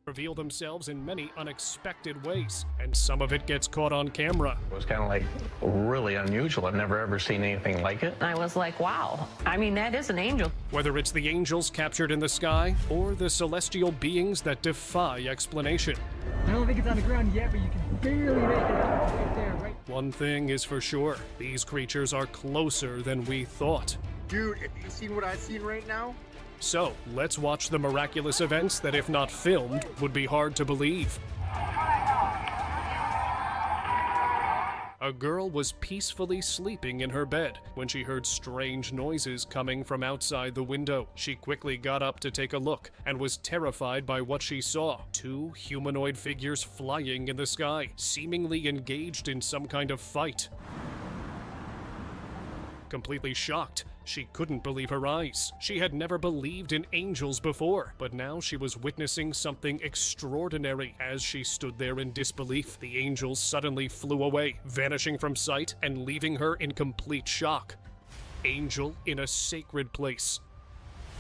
reveal themselves in many unexpected ways, and some of it gets caught on camera. It was kind of like really unusual. I've never ever seen anything like it. I was like, wow, I mean, that is an angel. Whether it's the angels captured in the sky or the celestial beings that defy explanation. I don't think it's on the ground yet, but you can barely make it out right there, right? One thing is for sure, these creatures are closer than we thought. Dude, if you've seen what I've seen right now, So, let's watch the miraculous events that, if not filmed, would be hard to believe. A girl was peacefully sleeping in her bed when she heard strange noises coming from outside the window. She quickly got up to take a look and was terrified by what she saw. Two humanoid figures flying in the sky, seemingly engaged in some kind of fight. Completely shocked, she couldn't believe her eyes. She had never believed in angels before, but now she was witnessing something extraordinary. As she stood there in disbelief, the angels suddenly flew away, vanishing from sight and leaving her in complete shock. Angel in a sacred place.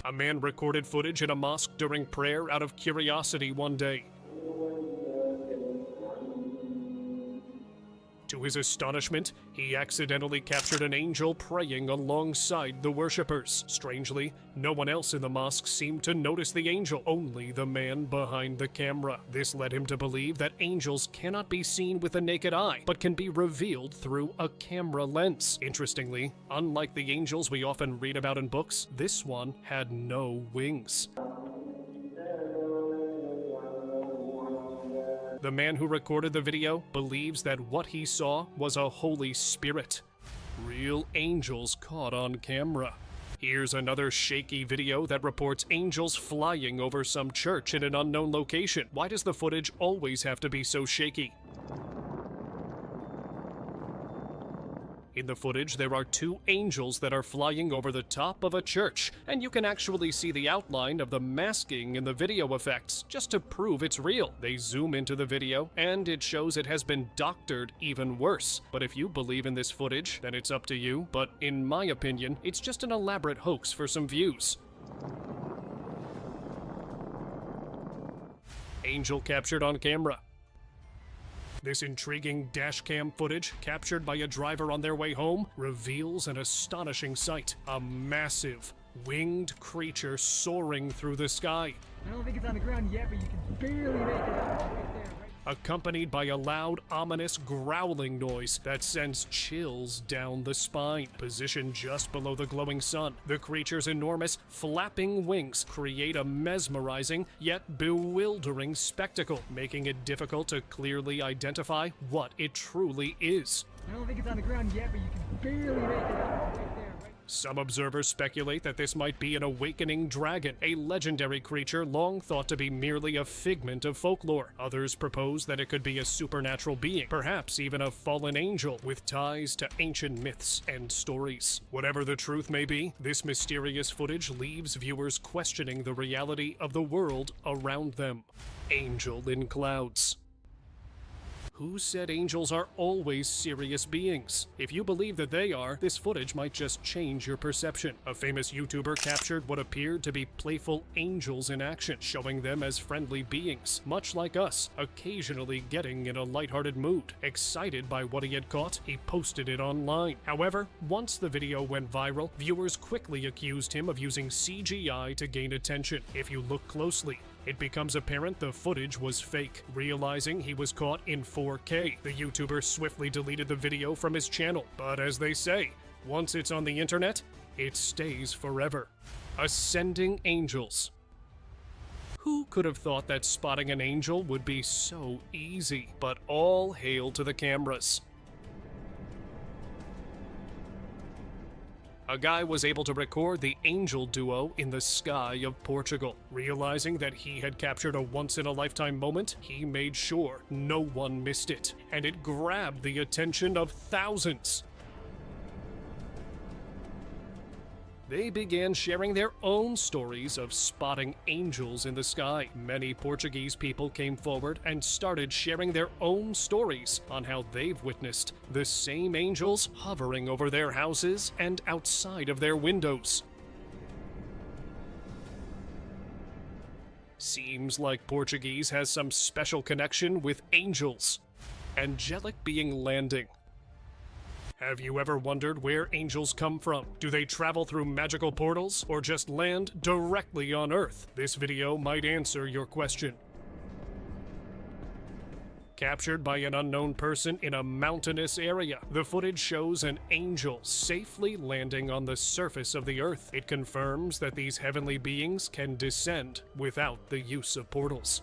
A man recorded footage in a mosque during prayer out of curiosity one day. To his astonishment, he accidentally captured an angel praying alongside the worshippers. Strangely, no one else in the mosque seemed to notice the angel, only the man behind the camera. This led him to believe that angels cannot be seen with the naked eye, but can be revealed through a camera lens. Interestingly, unlike the angels we often read about in books, this one had no wings. The man who recorded the video believes that what he saw was a holy spirit. Real angels caught on camera. Here's another shaky video that reports angels flying over some church in an unknown location. Why does the footage always have to be so shaky? In the footage, there are two angels that are flying over the top of a church, and you can actually see the outline of the masking in the video effects, just to prove it's real. They zoom into the video, and it shows it has been doctored even worse. But if you believe in this footage, then it's up to you, but in my opinion, it's just an elaborate hoax for some views. Angel captured on camera. This intriguing dashcam footage, captured by a driver on their way home, reveals an astonishing sight. A massive, winged creature soaring through the sky. I don't think it's on the ground yet, but you can barely make it out right there, right? Accompanied by a loud, ominous growling noise that sends chills down the spine. Positioned just below the glowing sun, the creature's enormous, flapping wings create a mesmerizing, yet bewildering spectacle, making it difficult to clearly identify what it truly is. I don't think it's on the ground yet, but you can barely make it out right there, right? Some observers speculate that this might be an awakening dragon, a legendary creature long thought to be merely a figment of folklore. Others propose that it could be a supernatural being, perhaps even a fallen angel with ties to ancient myths and stories. Whatever the truth may be, this mysterious footage leaves viewers questioning the reality of the world around them. Angel in clouds. Who said angels are always serious beings? If you believe that they are, this footage might just change your perception. A famous YouTuber captured what appeared to be playful angels in action, showing them as friendly beings, much like us, occasionally getting in a lighthearted mood. Excited by what he had caught, he posted it online. However, once the video went viral, viewers quickly accused him of using CGI to gain attention. If you look closely, it becomes apparent the footage was fake. Realizing he was caught in 4K, the YouTuber swiftly deleted the video from his channel. But as they say, once it's on the internet, it stays forever. Ascending angels. Who could have thought that spotting an angel would be so easy? But all hail to the cameras. A guy was able to record the angel duo in the sky of Portugal. Realizing that he had captured a once-in-a-lifetime moment, he made sure no one missed it, and it grabbed the attention of thousands. They began sharing their own stories of spotting angels in the sky. Many Portuguese people came forward and started sharing their own stories on how they've witnessed the same angels hovering over their houses and outside of their windows. Seems like Portuguese has some special connection with angels. Angelic being landing. Have you ever wondered where angels come from? Do they travel through magical portals or just land directly on Earth? This video might answer your question. Captured by an unknown person in a mountainous area, the footage shows an angel safely landing on the surface of the Earth. It confirms that these heavenly beings can descend without the use of portals.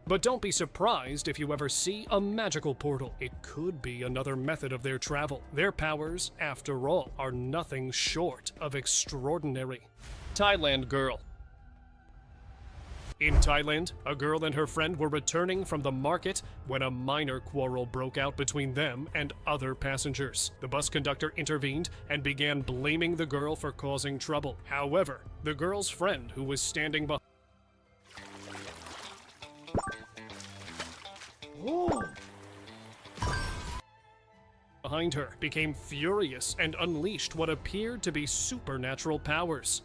But don't be surprised if you ever see a magical portal. It could be another method of their travel. Their powers, after all, are nothing short of extraordinary. Thailand girl. In Thailand, a girl and her friend were returning from the market when a minor quarrel broke out between them and other passengers. The bus conductor intervened and began blaming the girl for causing trouble. However, the girl's friend, who was standing behind her, became furious and unleashed what appeared to be supernatural powers.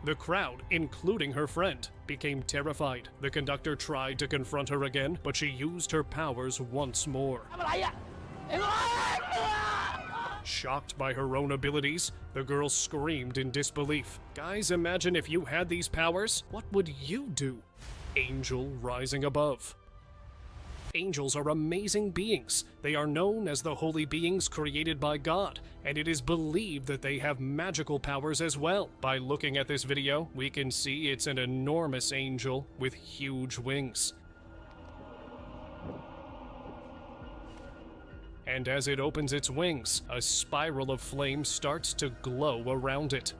The crowd, including her friend, became terrified. The conductor tried to confront her again, but she used her powers once more. Shocked by her own abilities, the girl screamed in disbelief. Guys, imagine if you had these powers. What would you do? Angel rising above. Angels are amazing beings. They are known as the holy beings created by God, and it is believed that they have magical powers as well. By looking at this video, we can see it's an enormous angel with huge wings. And as it opens its wings, a spiral of flame starts to glow around it.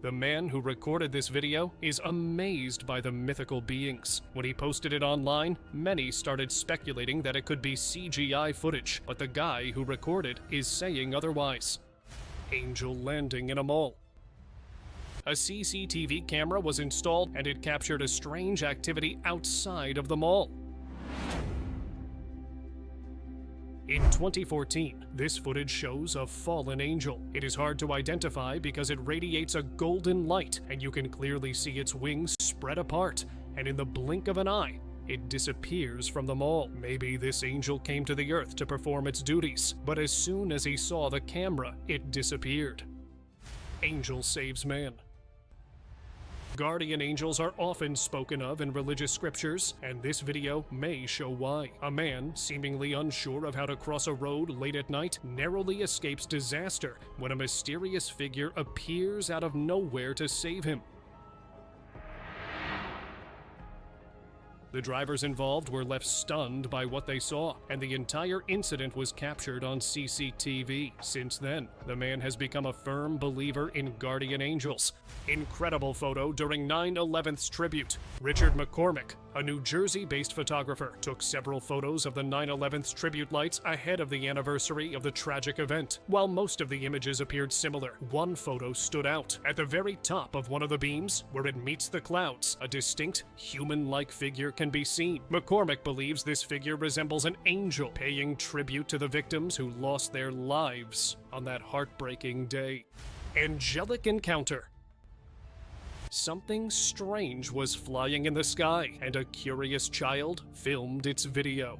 The man who recorded this video is amazed by the mythical beings. When he posted it online, many started speculating that it could be CGI footage, but the guy who recorded is saying otherwise. Angel landing in a mall. A CCTV camera was installed and it captured a strange activity outside of the mall. In 2014, this footage shows a fallen angel. It is hard to identify because it radiates a golden light, and you can clearly see its wings spread apart, and in the blink of an eye, it disappears from the mall. Maybe this angel came to the Earth to perform its duties, but as soon as he saw the camera, it disappeared. Angel saves man. Guardian angels are often spoken of in religious scriptures, and this video may show why. A man, seemingly unsure of how to cross a road late at night, narrowly escapes disaster when a mysterious figure appears out of nowhere to save him. The drivers involved were left stunned by what they saw, and the entire incident was captured on CCTV. Since then, the man has become a firm believer in guardian angels. Incredible photo during 9/11's tribute. Richard McCormick, a New Jersey-based photographer, took several photos of the 9/11's tribute lights ahead of the anniversary of the tragic event. While most of the images appeared similar, one photo stood out. At the very top of one of the beams, where it meets the clouds, a distinct, human-like figure can be seen. McCormick believes this figure resembles an angel, paying tribute to the victims who lost their lives on that heartbreaking day. Angelic encounter. Something strange was flying in the sky, and a curious child filmed its video.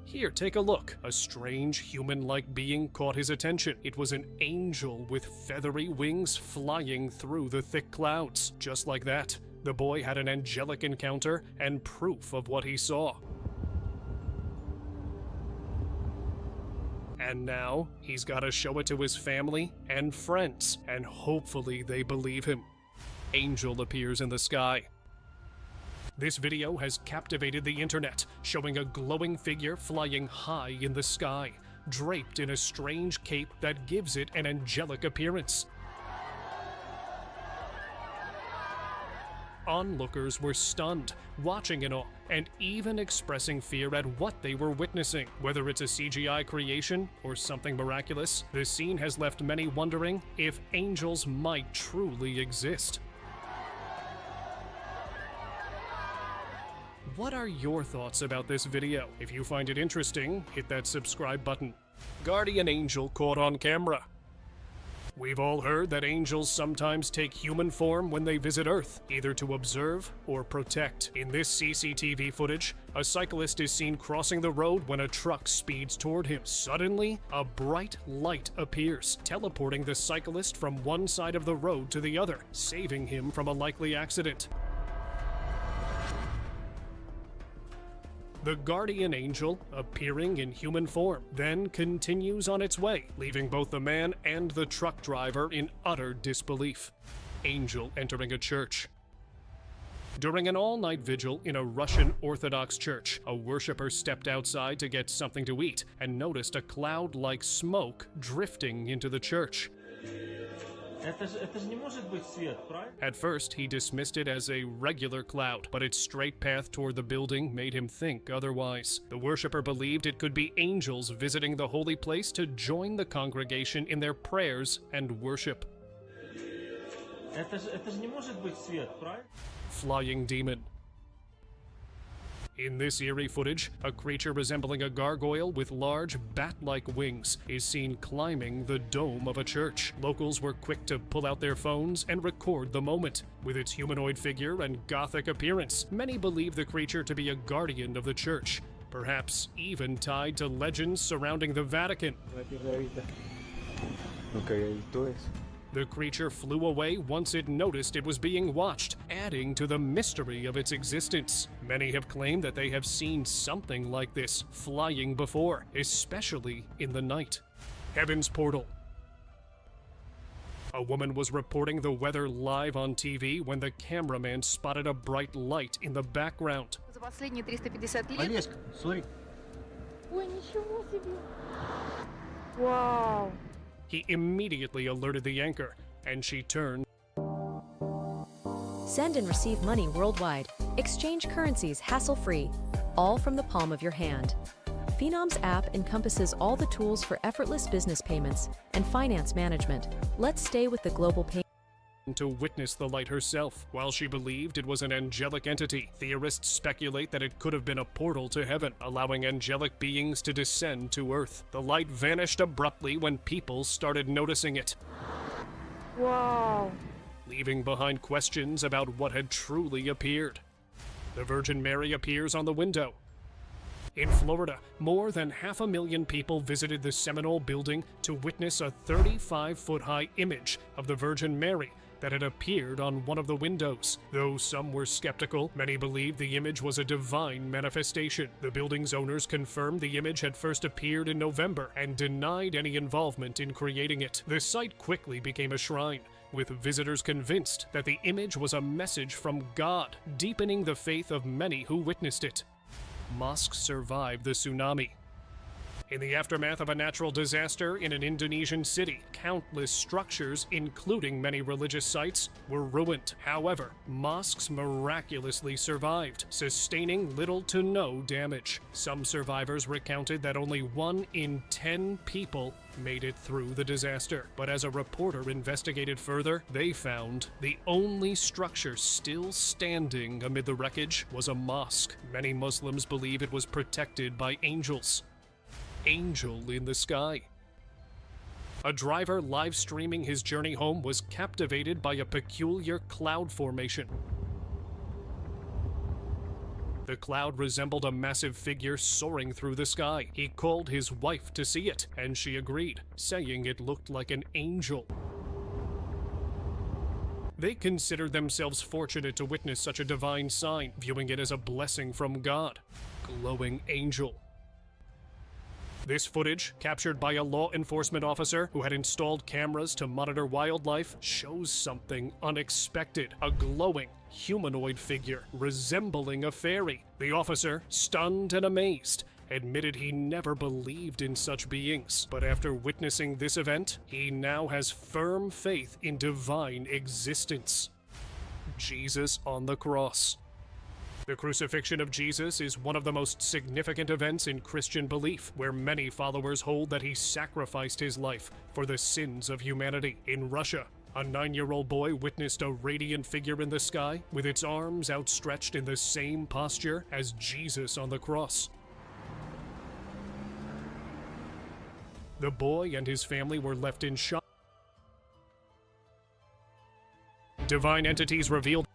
Here, take a look. A strange human-like being caught his attention. It was an angel with feathery wings flying through the thick clouds. Just like that, the boy had an angelic encounter and proof of what he saw. And now, he's got to show it to his family and friends, and hopefully they believe him. Angel appears in the sky. This video has captivated the internet, showing a glowing figure flying high in the sky, draped in a strange cape that gives it an angelic appearance. Onlookers were stunned, watching in awe, and even expressing fear at what they were witnessing. Whether it's a CGI creation or something miraculous, the scene has left many wondering if angels might truly exist. What are your thoughts about this video? If you find it interesting, hit that subscribe button. Guardian angel caught on camera. We've all heard that angels sometimes take human form when they visit Earth, either to observe or protect. In this CCTV footage, a cyclist is seen crossing the road when a truck speeds toward him. Suddenly, a bright light appears, teleporting the cyclist from one side of the road to the other, saving him from a likely accident. The guardian angel, appearing in human form, then continues on its way, leaving both the man and the truck driver in utter disbelief. Angel entering a church. During an all-night vigil in a Russian Orthodox church, a worshiper stepped outside to get something to eat and noticed a cloud like smoke drifting into the church. At first, he dismissed it as a regular cloud, but its straight path toward the building made him think otherwise. The worshiper believed it could be angels visiting the holy place to join the congregation in their prayers and worship. Flying demon. In this eerie footage, a creature resembling a gargoyle with large bat-like wings is seen climbing the dome of a church. Locals were quick to pull out their phones and record the moment. With its humanoid figure and gothic appearance, many believe the creature to be a guardian of the church, perhaps even tied to legends surrounding the Vatican. The creature flew away once it noticed it was being watched, adding to the mystery of its existence. Many have claimed that they have seen something like this flying before, especially in the night. Heaven's Portal. A woman was reporting the weather live on TV when the cameraman spotted a bright light in the background. За последние 350 лет... Олеська, смотри. Ой, ничего себе! Вау! He immediately alerted the anchor, and she turned. Send and receive money worldwide. Exchange currencies hassle-free, all from the palm of your hand. Phenom's app encompasses all the tools for effortless business payments and finance management. Let's stay with the global payment. To witness the light herself. While she believed it was an angelic entity, theorists speculate that it could have been a portal to heaven, allowing angelic beings to descend to Earth. The light vanished abruptly when people started noticing it. Вау! Leaving behind questions about what had truly appeared. The Virgin Mary appears on the window. In Florida, more than 500,000 people visited the Seminole building to witness a 35-foot-high image of the Virgin Mary that had appeared on one of the windows. Though some were skeptical, many believed the image was a divine manifestation. The building's owners confirmed the image had first appeared in November and denied any involvement in creating it. The site quickly became a shrine, with visitors convinced that the image was a message from God, deepening the faith of many who witnessed it. Mosques survived the tsunami. In the aftermath of a natural disaster in an Indonesian city, countless structures, including many religious sites, were ruined. However, mosques miraculously survived, sustaining little to no damage. Some survivors recounted that only 1 in 10 people made it through the disaster. But as a reporter investigated further, they found the only structure still standing amid the wreckage was a mosque. Many Muslims believe it was protected by angels. Angel in the sky. A driver live streaming his journey home was captivated by a peculiar cloud formation. The cloud resembled a massive figure soaring through the sky. He called his wife to see it, and she agreed, saying it looked like an angel. They considered themselves fortunate to witness such a divine sign, viewing it as a blessing from God. Glowing angel. This footage, captured by a law enforcement officer who had installed cameras to monitor wildlife, shows something unexpected. A glowing, humanoid figure resembling a fairy. The officer, stunned and amazed, admitted he never believed in such beings. But after witnessing this event, he now has firm faith in divine existence. Jesus on the cross. The crucifixion of Jesus is one of the most significant events in Christian belief, where many followers hold that he sacrificed his life for the sins of humanity. In Russia, A 9-year-old boy witnessed a radiant figure in the sky with its arms outstretched in the same posture as Jesus on the cross. The boy and his family were left in shock. Divine entities revealed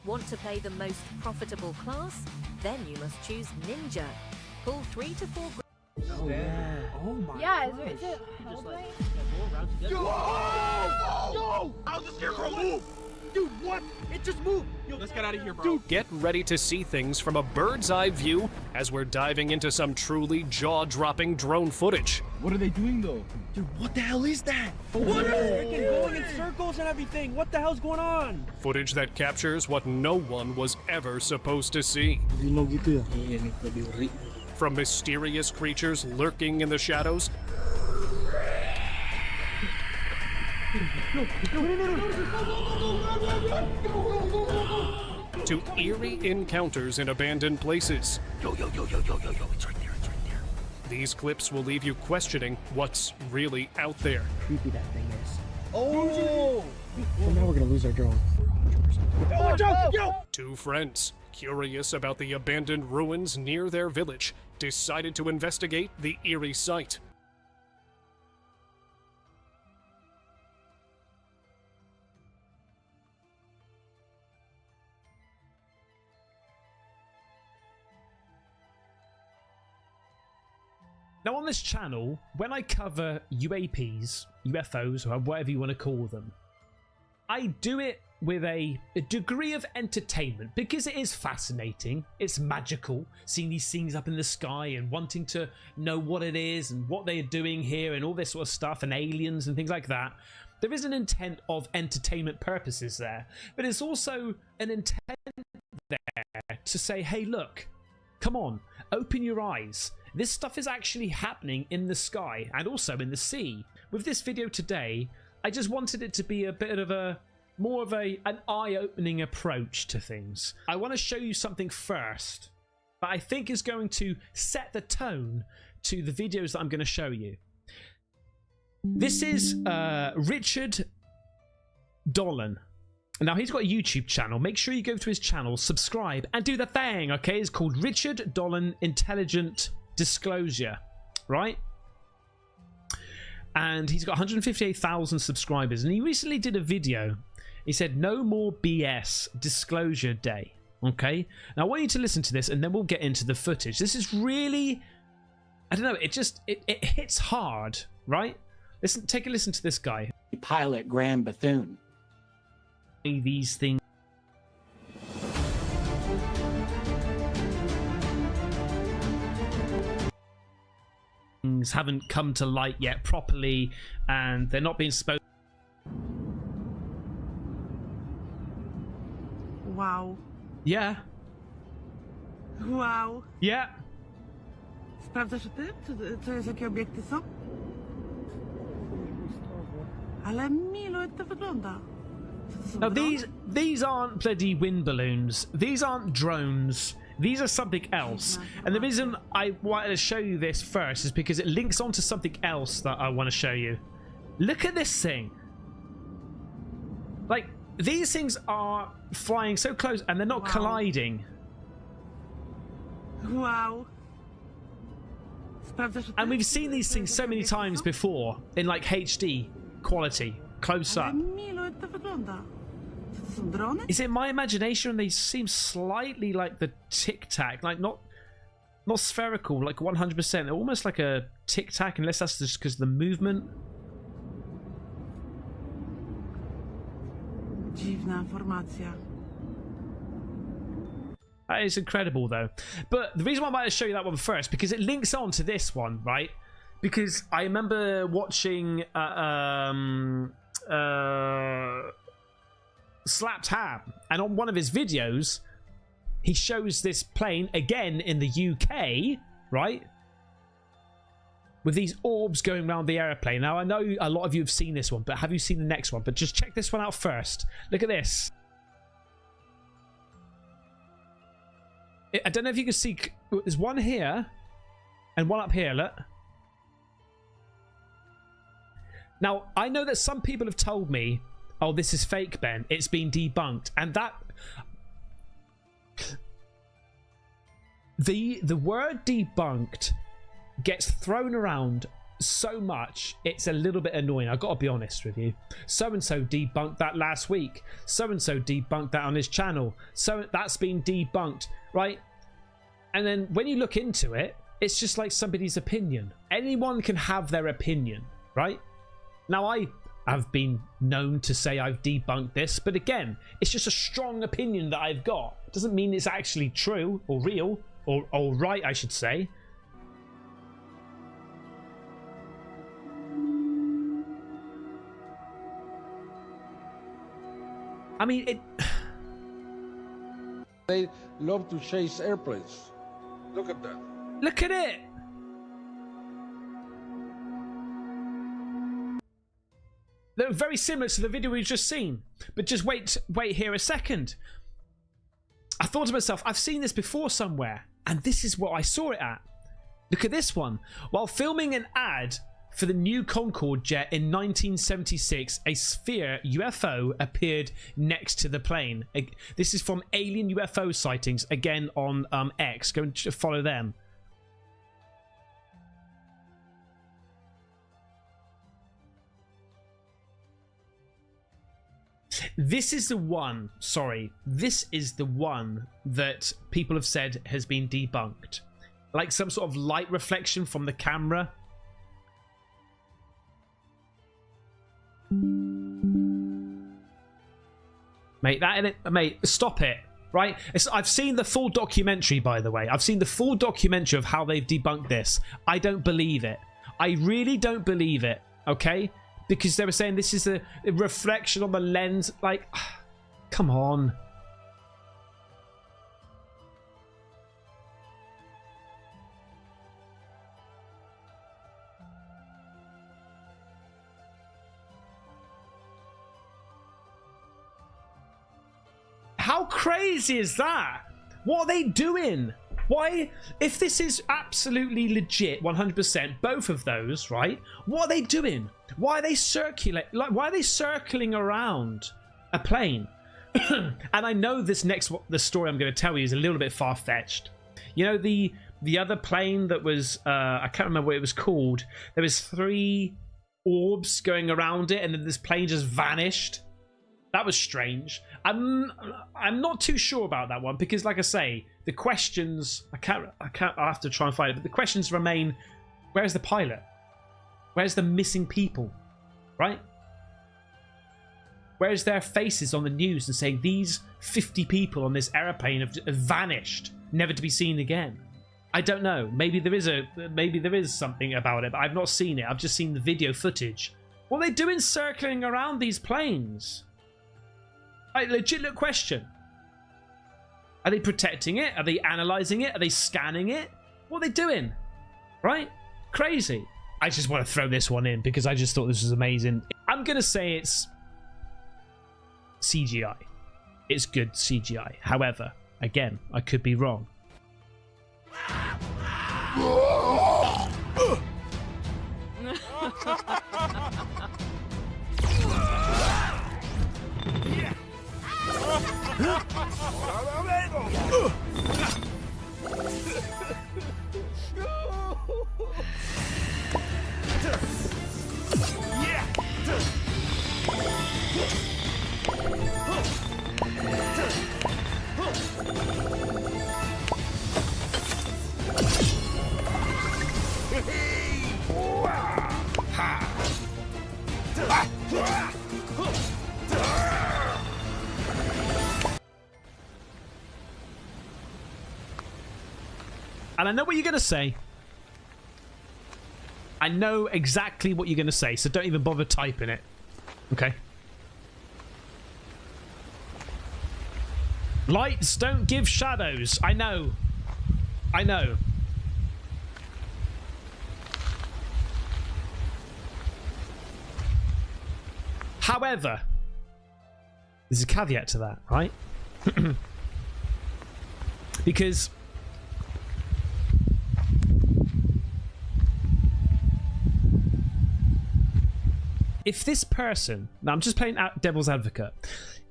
Want to play the most profitable class? Then you must choose Ninja. Pull 3 to 4 Oh yeah. Oh my. Yeah, is it Hellblade? Yo! How's the scarecrow move? Dude, what? It just moved! Yo, let's get out of here, bro. Get ready to see things from a bird's eye view as we're diving into some truly jaw-dropping drone footage. What are they doing though? Dude, what the hell is that? What? Freaking going in circles and everything. What the hell's going on? Footage that captures what no one was ever supposed to see. From mysterious creatures lurking in the shadows to eerie encounters in abandoned places. Yo, it's right there, These clips will leave you questioning what's really out there. Creepy that thing is. Oh! Well, now we're gonna lose our drone. Two friends, curious about the abandoned ruins near their village, decided to investigate the eerie site. Now on this channel, when I cover UAPs, UFOs, or whatever you want to call them, I do it with a degree of entertainment because it is fascinating, it's magical, seeing these things up in the sky and wanting to know what it is and what they're doing here and all this sort of stuff and aliens and things like that. There is an intent of entertainment purposes there, but it's also an intent there to say, hey look, come on, open your eyes. This stuff is actually happening in the sky and also in the sea. With this video today, I just wanted it to be a bit of a more of an eye-opening approach to things. I want to show you something first that I think is going to set the tone to the videos that I'm going to show you. This is Richard Dolan. Now, he's got a YouTube channel. Make sure you go to his channel, subscribe, and do the thing, okay? It's called Richard Dolan Intelligent Disclosure, right? And he's got 158,000 subscribers, and he recently did a video. He said, no more BS, Disclosure Day, okay? Now, I want you to listen to this, and then we'll get into the footage. This is really, I don't know, it hits hard, right? Listen, take a listen to this guy. Pilot Graham Bethune. These things haven't come to light yet properly, and they're not being spoken. Wow. Yeah. Wow. Yeah. Sprawdzasz ty? Co jest, jakie obiekty są? Ale milo, jak to wygląda. No, these aren't bloody wind balloons. These aren't drones. These are something else. And the reason I wanted to show you this first is because it links onto something else that I want to show you. Look at this thing. Like, these things are flying so close and they're not colliding. Wow. And we've seen these things so many times before in like HD quality, close up. Is it my imagination? They seem slightly like the Tic Tac, like not spherical, like 100%. They're almost like a Tic Tac, unless that's just because of the movement. Dziwna formacja. That is incredible, though. But the reason why I wanted to show you that one first, because it links on to this one, right? Because I remember watching Slapped Ham, and on one of his videos, he shows this plane again in the UK, right? with these orbs going around the airplane. Now, I know a lot of you have seen this one, but have you seen the next one? But just check this one out first. Look at this. I don't know if you can see. There's one here and one up here. Look. Now, I know that some people have told me, oh, this is fake, Ben. It's been debunked. And that... The word debunked gets thrown around so much, it's a little bit annoying. I've got to be honest with you. So-and-so debunked that last week. So-and-so debunked that on his channel. So that's been debunked, right? And then when you look into it, it's just like somebody's opinion. Anyone can have their opinion, right? Now, I have been known to say I've debunked this, but again, it's just a strong opinion that I've got. It doesn't mean it's actually true or real or right, I should say. I mean, it... They love to chase airplanes. Look at that. Look at it! They're very similar to the video we've just seen. But just wait here a second. I thought to myself, I've seen this before somewhere. And this is what I saw it at. Look at this one. While filming an ad for the new Concorde jet in 1976, a sphere UFO appeared next to the plane. This is from alien UFO sightings, again on X. Go and follow them. This is the one, sorry, this is the one that people have said has been debunked. Like some sort of light reflection from the camera. Mate, stop it, right? I've seen the full documentary, by the way. I've seen the full documentary of how they've debunked this. I don't believe it. I really don't believe it, okay? Because they were saying this is a reflection on the lens. Like, come on. How crazy is that? What are they doing? Why, if this is absolutely legit, 100%, both of those, right? What are they doing? Why are they why are they circling around a plane? And I know the story I'm going to tell you is a little bit far-fetched. You know, the other plane that was, I can't remember what it was called. There was 3 orbs going around it, and then this plane just vanished. That was strange. I'm not too sure about that one because, like I say, the questions I'll have to try and find it. But the questions remain: where's the pilot? Where's the missing people? Right? Where's their faces on the news and saying these 50 people on this airplane have vanished, never to be seen again? I don't know. Maybe there is something about it, but I've not seen it. I've just seen the video footage. What are they doing circling around these planes? Like, legitimate question. Are they protecting it? Are they analysing it? Are they scanning it? What are they doing? Right? Crazy. I just want to throw this one in because I just thought this was amazing. I'm going to say it's CGI. It's good CGI. However, again, I could be wrong. And I know what you're going to say. I know exactly what you're going to say, so don't even bother typing it. Okay? Lights don't give shadows. I know. I know. However, there's a caveat to that, right? Because if this person, now I'm just playing out devil's advocate,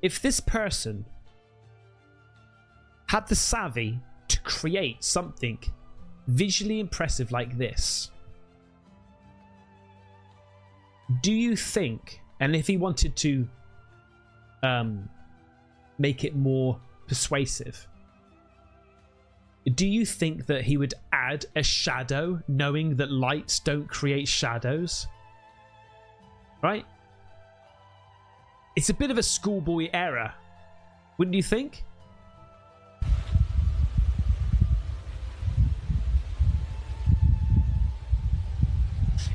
if this person had the savvy to create something visually impressive like this, do you think, and if he wanted to make it more persuasive, do you think that he would add a shadow knowing that lights don't create shadows? Right? It's a bit of a schoolboy error, wouldn't you think?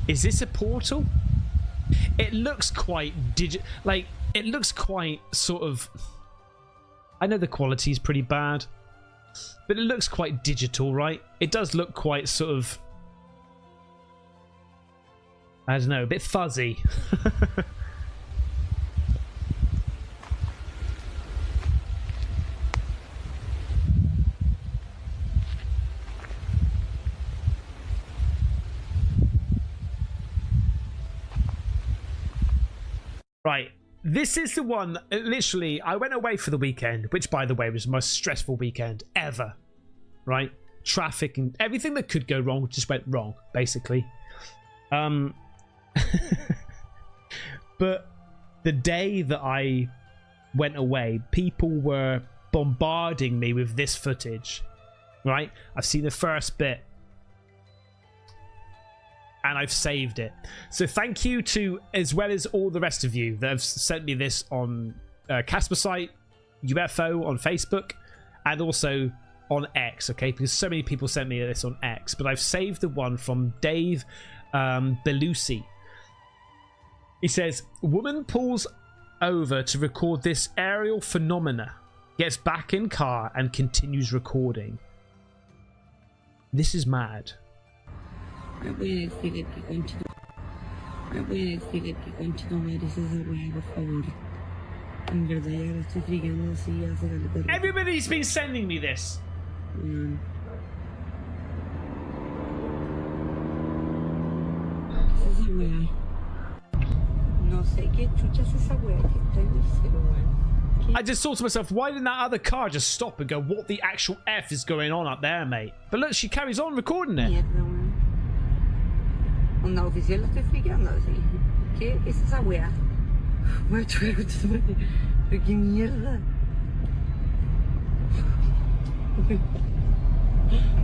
Is this a portal? It looks quite like it looks quite sort of, I know the quality is pretty bad, but it looks quite digital, right? It does look quite sort of, I don't know, a bit fuzzy. Right, this is the one, literally, I went away for the weekend, which, by the way, was the most stressful weekend ever, right? Traffic and everything that could go wrong just went wrong, basically. But the day that I went away, people were bombarding me with this footage, right? I've seen the first bit, and I've saved it. So thank you to, as well as all the rest of you that have sent me this on Casper site, UFO on Facebook, and also on X, okay? Because so many people sent me this on X, but I've saved the one from Dave Belusi. He says, woman pulls over to record this aerial phenomena, gets back in car and continues recording. This is mad. Voy a decirle que continuar esa weá, por favor. En verdad ya lo estoy friqueando así hace caleta. Everybody's been sending me this. ¿Qué es esa weá? No sé qué chucha es esa weá que está en el cielo, weón. I just thought to myself, why didn't that other car just stop and go, what the actual F is going on up there, mate? But look, she carries on recording it. Mierda, weón. Onda oficial lo estoy friqueando así. ¿Qué es esa weá? Voy a chocar con tu madre. Pero qué mierda.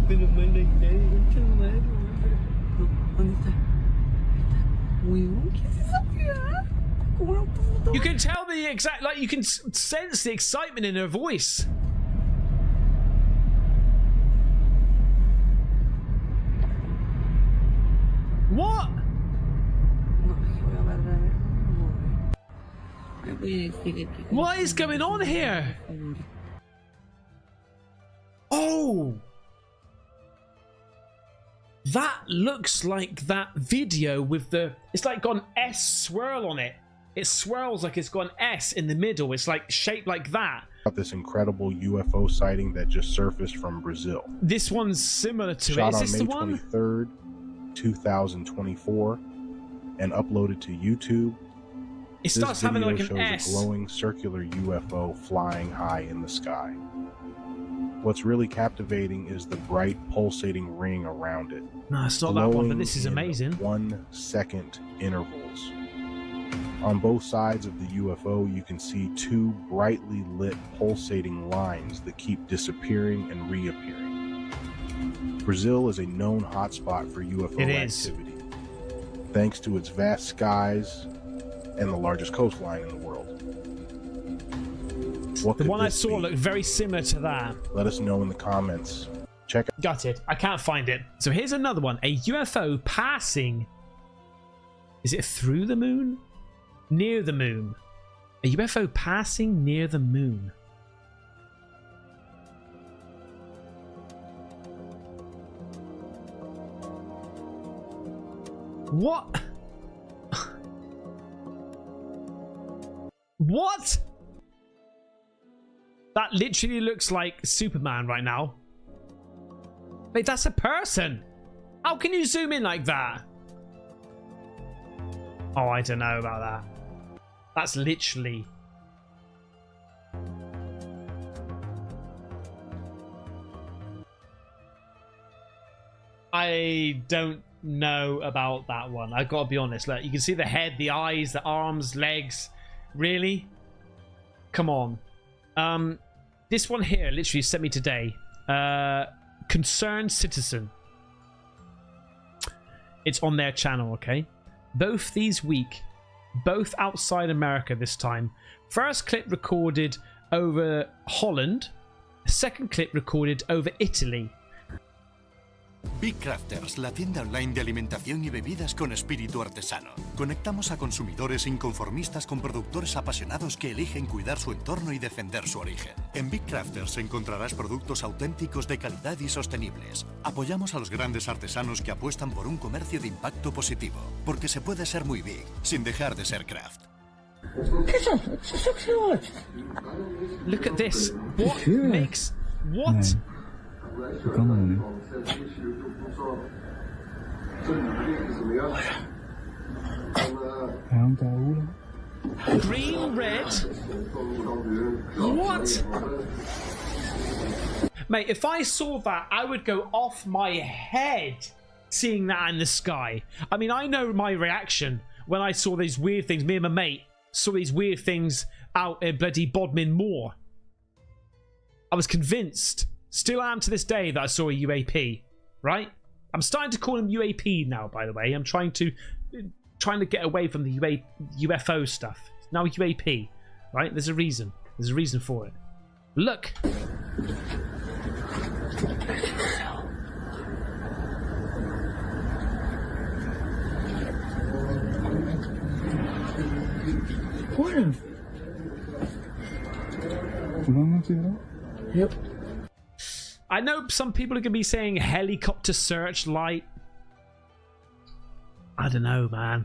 Menos mal no hay nadie con tu madre. No, ¿dónde está? Weón, ¿qué es esa weá? ¿Cómo no puedo? You can tell the exact, like, you can sense the excitement in her voice. What? What is going on here? Oh! That looks like that video with the... It's like got an S swirl on it. It swirls like it's got an S in the middle. It's like shaped like that. This incredible UFO sighting that just surfaced from Brazil. This one's similar to Shot it. Is this on the May one? 23rd, 2024, and uploaded to YouTube. It starts having like an S. Shows a glowing circular UFO flying high in the sky. What's really captivating is the bright pulsating ring around it. No, it's not that one, but this is in amazing. 1 second intervals. On both sides of the UFO, you can see 2 brightly lit pulsating lines that keep disappearing and reappearing. Brazil is a known hotspot for UFO activity, thanks to its vast skies and the largest coastline in the world. What the one I this saw be? looked very similar to that. Let us know in the comments. Check out. Got it. I can't find it. So here's another one. A UFO passing. Is it through the moon? Near the moon. A UFO passing near the moon. What? What? That literally looks like Superman right now. Wait, that's a person. How can you zoom in like that? Oh, I don't know about that. That's literally... I don't know about that one. I've got to be honest. Look, you can see the head, the eyes, the arms, legs. Really? Come on. This one here literally sent me today. Concerned Citizen. It's on their channel, okay? Both these week, both outside America this time. First clip recorded over Holland. Second clip recorded over Italy. Big Crafters, la tienda online de alimentación y bebidas con espíritu artesano. Conectamos a consumidores inconformistas con productores apasionados que eligen cuidar su entorno y defender su origen. En Big Crafters encontrarás productos auténticos de calidad y sostenibles. Apoyamos a los grandes artesanos que apuestan por un comercio de impacto positivo, porque se puede ser muy big sin dejar de ser craft. Look at this. What makes... What? Green, red. What? Mate, if I saw that, I would go off my head seeing that in the sky. I mean, I know my reaction when I saw these weird things. Me and my mate saw these weird things out in bloody Bodmin Moor. I was convinced, still am to this day, that I saw a UAP, right? I'm starting to call them UAP now, by the way. I'm trying to get away from the UFO stuff. It's now UAP, right? There's a reason. There's a reason for it. Look. What? Yep. I know some people are going to be saying helicopter searchlight. I don't know, man.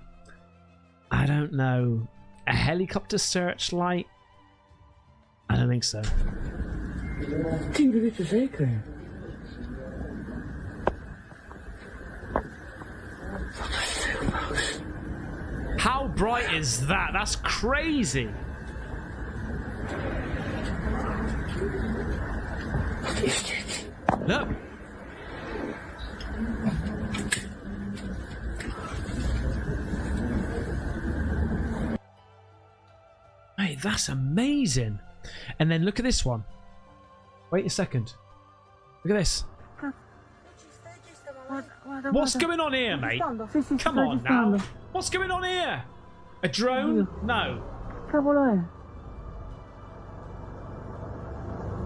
I don't know. A helicopter searchlight? I don't think so. How bright is that? That's crazy. Look. Mate, that's amazing. And then look at this one. Wait a second. Look at this. What's going on here, mate? Come on now. What's going on here? A drone? No.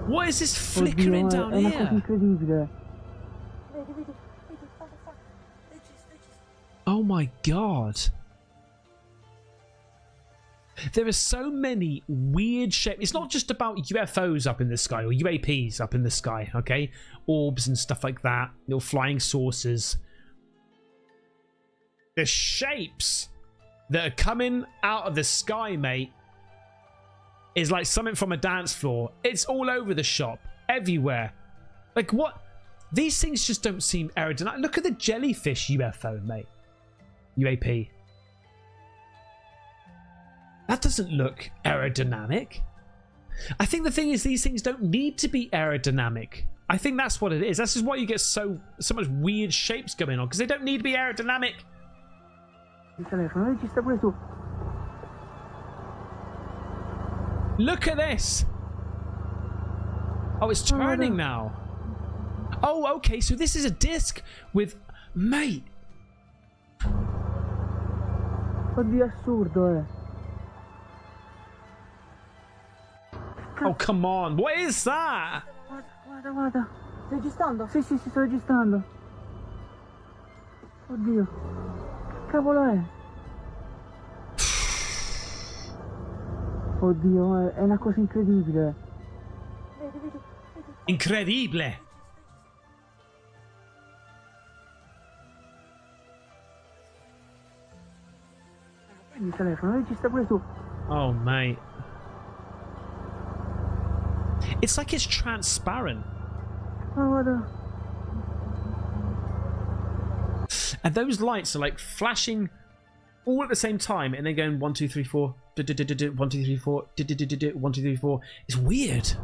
What is this flickering down here? Oh my god. There are so many weird shapes. It's not just about UFOs up in the sky or UAPs up in the sky, okay? Orbs and stuff like that. Little flying saucers. The shapes that are coming out of the sky, mate, is like something from a dance floor. It's all over the shop. Everywhere. Like what? These things just don't seem aerodynamic. Look at the jellyfish UFO, mate. UAP. That doesn't look aerodynamic. I think the thing is these things don't need to be aerodynamic. I think that's what it is. That's just why you get so much weird shapes going on, because they don't need to be aerodynamic. Look at this. Oh, it's turning now. Oh, okay. So this is a disc with... Mate. Oddio, assurdo, Oh, come on. What is that? Guarda. Stai registrando? Sì, sto registrando. Oddio. Cavolo è? Oddio, è una cosa incredibile. Incredibile. Prendi il telefono, registra pure tu. Oh, mate. It's like it's transparent. And those lights are like flashing all at the same time, and then going 1, 2, 3, 4, 1, 2, 3, 4, 1, 2, 3, 4. It's weird.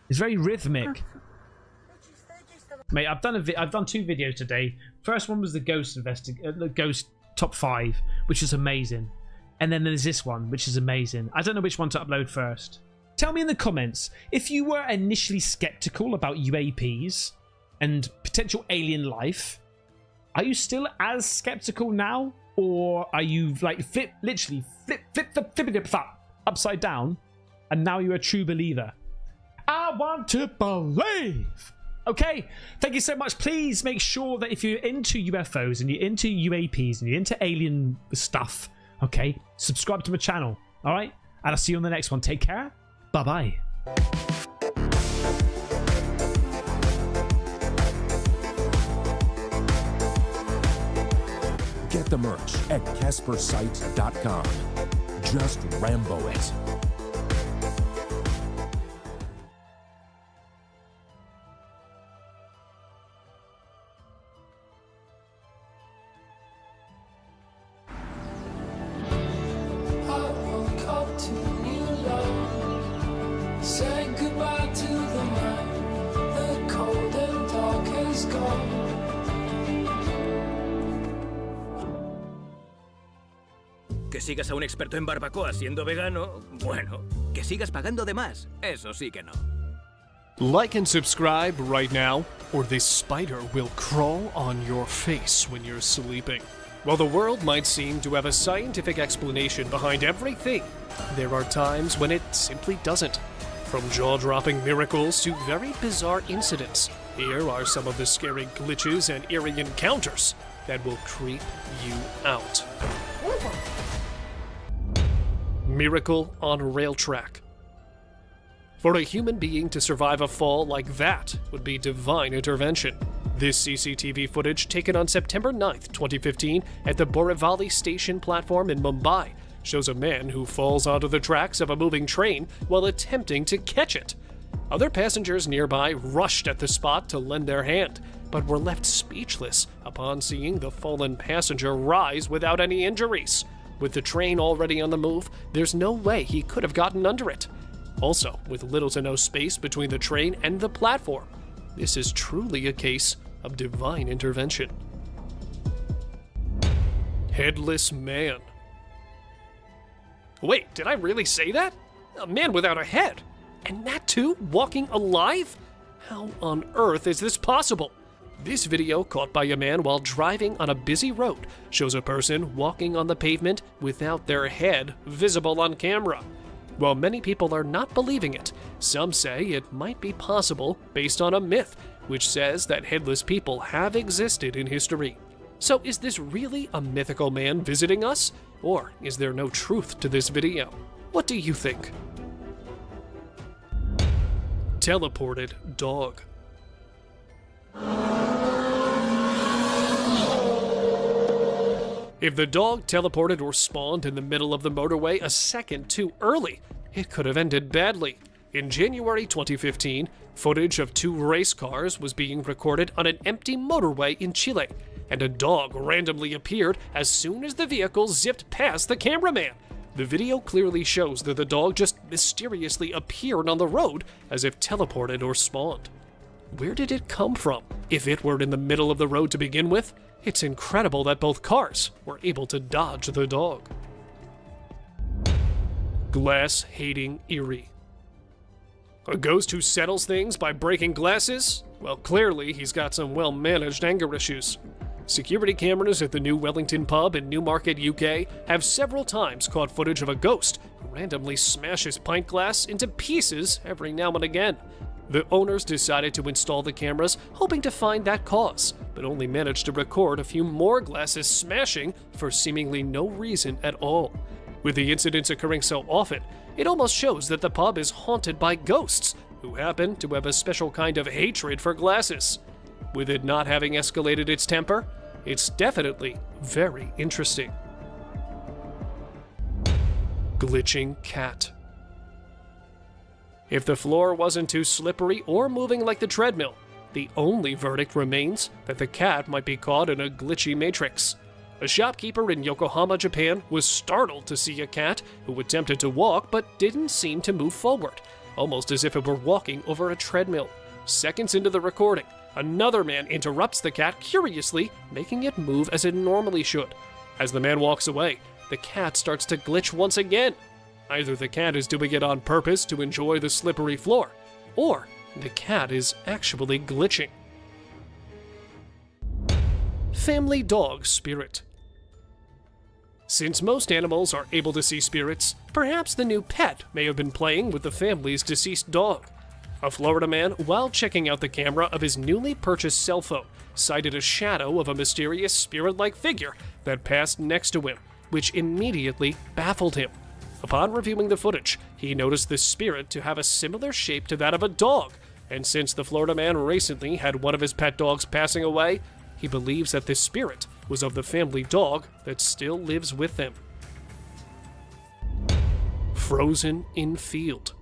It's very rhythmic. Mate, I've done 2 videos today. First one was the ghost top 5, which is amazing, and then there's this one, which is amazing. I don't know which one to upload first. Tell me in the comments if you were initially skeptical about UAPs and potential alien life. Are you still as skeptical now, or are you like flip it upside down, and now you're a true believer? I want to believe. Okay, thank you so much. Please make sure that if you're into UFOs and you're into UAPs and you're into alien stuff, okay, subscribe to my channel. All right, and I'll see you on the next one. Take care. Bye bye. Get the merch at CasperSite.com. Just Rambo it. Que sigas a un experto en barbacoa siendo vegano, bueno, que sigas pagando de más, eso sí que no. Like and subscribe right now, or this spider will crawl on your face when you're sleeping. While the world might seem to have a scientific explanation behind everything, there are times when it simply doesn't. From jaw-dropping miracles to very bizarre incidents, here are some of the scary glitches and eerie encounters that will creep you out. Miracle on a rail track. For a human being to survive a fall like that would be divine intervention. This CCTV footage, taken on September 9th, 2015, at the Borivali station platform in Mumbai, shows a man who falls onto the tracks of a moving train while attempting to catch it. Other passengers nearby rushed at the spot to lend their hand, but were left speechless upon seeing the fallen passenger rise without any injuries. With the train already on the move, there's no way he could have gotten under it. Also, with little to no space between the train and the platform, this is truly a case of divine intervention. Headless man. Wait, did I really say that? A man without a head? And that too, walking alive? How on earth is this possible? This video, caught by a man while driving on a busy road, shows a person walking on the pavement without their head visible on camera. While many people are not believing it, some say it might be possible based on a myth, which says that headless people have existed in history. So is this really a mythical man visiting us? Or is there no truth to this video? What do you think? Teleported dog. If the dog teleported or spawned in the middle of the motorway a second too early, it could have ended badly. In January 2015, footage of 2 race cars was being recorded on an empty motorway in Chile, and a dog randomly appeared as soon as the vehicle zipped past the cameraman. The video clearly shows that the dog just mysteriously appeared on the road as if teleported or spawned. Where did it come from? If it were in the middle of the road to begin with, it's incredible that both cars were able to dodge the dog. Glass-hating Eerie. A ghost who settles things by breaking glasses? Well, clearly he's got some well-managed anger issues. Security cameras at the New Wellington pub in Newmarket, UK, have several times caught footage of a ghost who randomly smashes pint glass into pieces every now and again. The owners decided to install the cameras, hoping to find that cause, but only managed to record a few more glasses smashing for seemingly no reason at all. With the incidents occurring so often, it almost shows that the pub is haunted by ghosts, who happen to have a special kind of hatred for glasses. With it not having escalated its temper, it's definitely very interesting. glitching cat. If the floor wasn't too slippery or moving like the treadmill, the only verdict remains that the cat might be caught in a glitchy matrix. A shopkeeper in Yokohama, Japan, was startled to see a cat who attempted to walk but didn't seem to move forward, almost as if it were walking over a treadmill. Seconds into the recording, another man interrupts the cat curiously, making it move as it normally should. As the man walks away, the cat starts to glitch once again. Either the cat is doing it on purpose to enjoy the slippery floor, or the cat is actually glitching. Family dog spirit. Since most animals are able to see spirits, perhaps the new pet may have been playing with the family's deceased dog. A Florida man, while checking out the camera of his newly purchased cell phone, sighted a shadow of a mysterious spirit-like figure that passed next to him, which immediately baffled him. Upon reviewing the footage, he noticed the spirit to have a similar shape to that of a dog, and since the Florida man recently had one of his pet dogs passing away, he believes that this spirit was of the family dog that still lives with them. Frozen in field.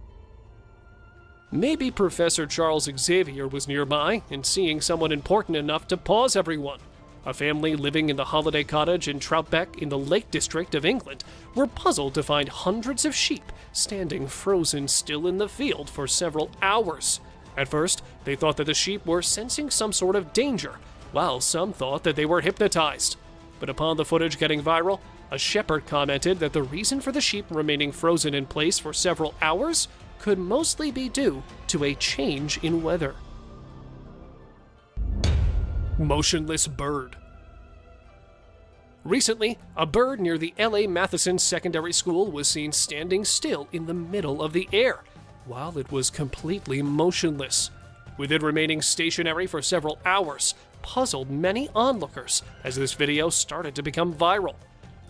Maybe Professor Charles Xavier was nearby and seeing someone important enough to pause everyone. A family living in the holiday cottage in Troutbeck in the Lake District of England were puzzled to find hundreds of sheep standing frozen still in the field for several hours. At first, they thought that the sheep were sensing some sort of danger, while some thought that they were hypnotized. But upon the footage getting viral, a shepherd commented that the reason for the sheep remaining frozen in place for several hours could mostly be due to a change in weather. Motionless bird. Recently, a bird near the L.A. Matheson Secondary School was seen standing still in the middle of the air, while it was completely motionless. With it remaining stationary for several hours, puzzled many onlookers as this video started to become viral.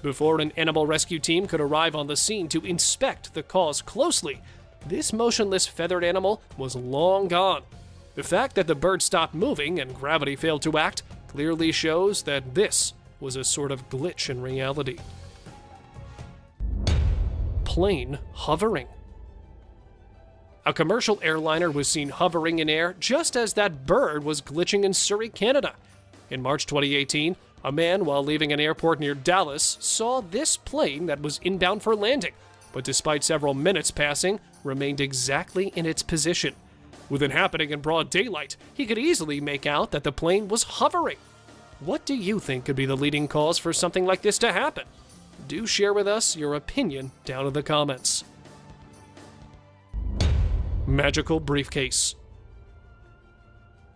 Before an animal rescue team could arrive on the scene to inspect the cause closely, this motionless feathered animal was long gone. The fact that the bird stopped moving and gravity failed to act clearly shows that this was a sort of glitch in reality. Plane hovering. A commercial airliner was seen hovering in air just as that bird was glitching in Surrey, Canada. In March 2018, a man, while leaving an airport near Dallas, saw this plane that was inbound for landing, but despite several minutes passing, remained exactly in its position. With it happening in broad daylight, he could easily make out that the plane was hovering. What do you think could be the leading cause for something like this to happen? Do share with us your opinion down in the comments. Magical briefcase.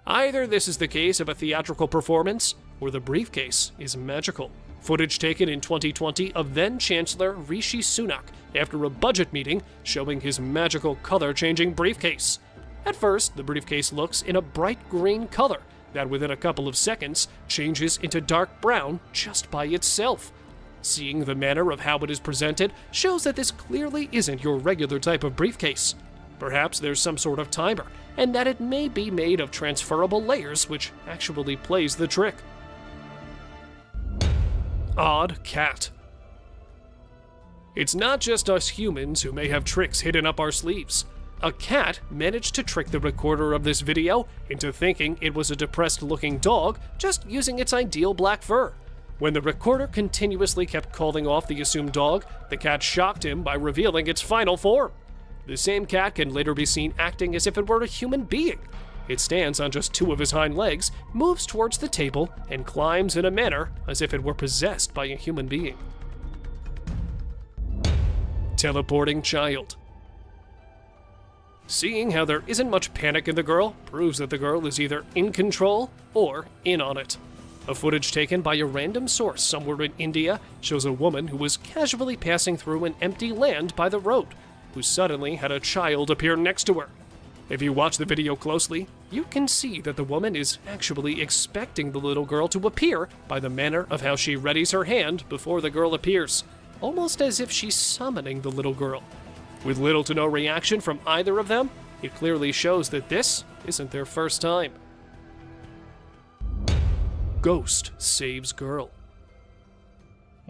Either this is the case of a theatrical performance, or the briefcase is magical. Footage taken in 2020 of then-Chancellor Rishi Sunak after a budget meeting showing his magical color-changing briefcase. At first, the briefcase looks in a bright green color that within a couple of seconds changes into dark brown just by itself. Seeing the manner of how it is presented shows that this clearly isn't your regular type of briefcase. Perhaps there's some sort of timer, and that it may be made of transferable layers, which actually plays the trick. Odd cat. It's not just us humans who may have tricks hidden up our sleeves. A cat managed to trick the recorder of this video into thinking it was a depressed-looking dog just using its ideal black fur. When the recorder continuously kept calling off the assumed dog, the cat shocked him by revealing its final form. The same cat can later be seen acting as if it were a human being. It stands on just two of his hind legs, moves towards the table, and climbs in a manner as if it were possessed by a human being. Teleporting child. Seeing how there isn't much panic in the girl proves that the girl is either in control or in on it. A footage taken by a random source somewhere in India shows a woman who was casually passing through an empty land by the road, who suddenly had a child appear next to her. If you watch the video closely, you can see that the woman is actually expecting the little girl to appear by the manner of how she readies her hand before the girl appears, almost as if she's summoning the little girl. With little to no reaction from either of them, it clearly shows that this isn't their first time. Ghost saves girl.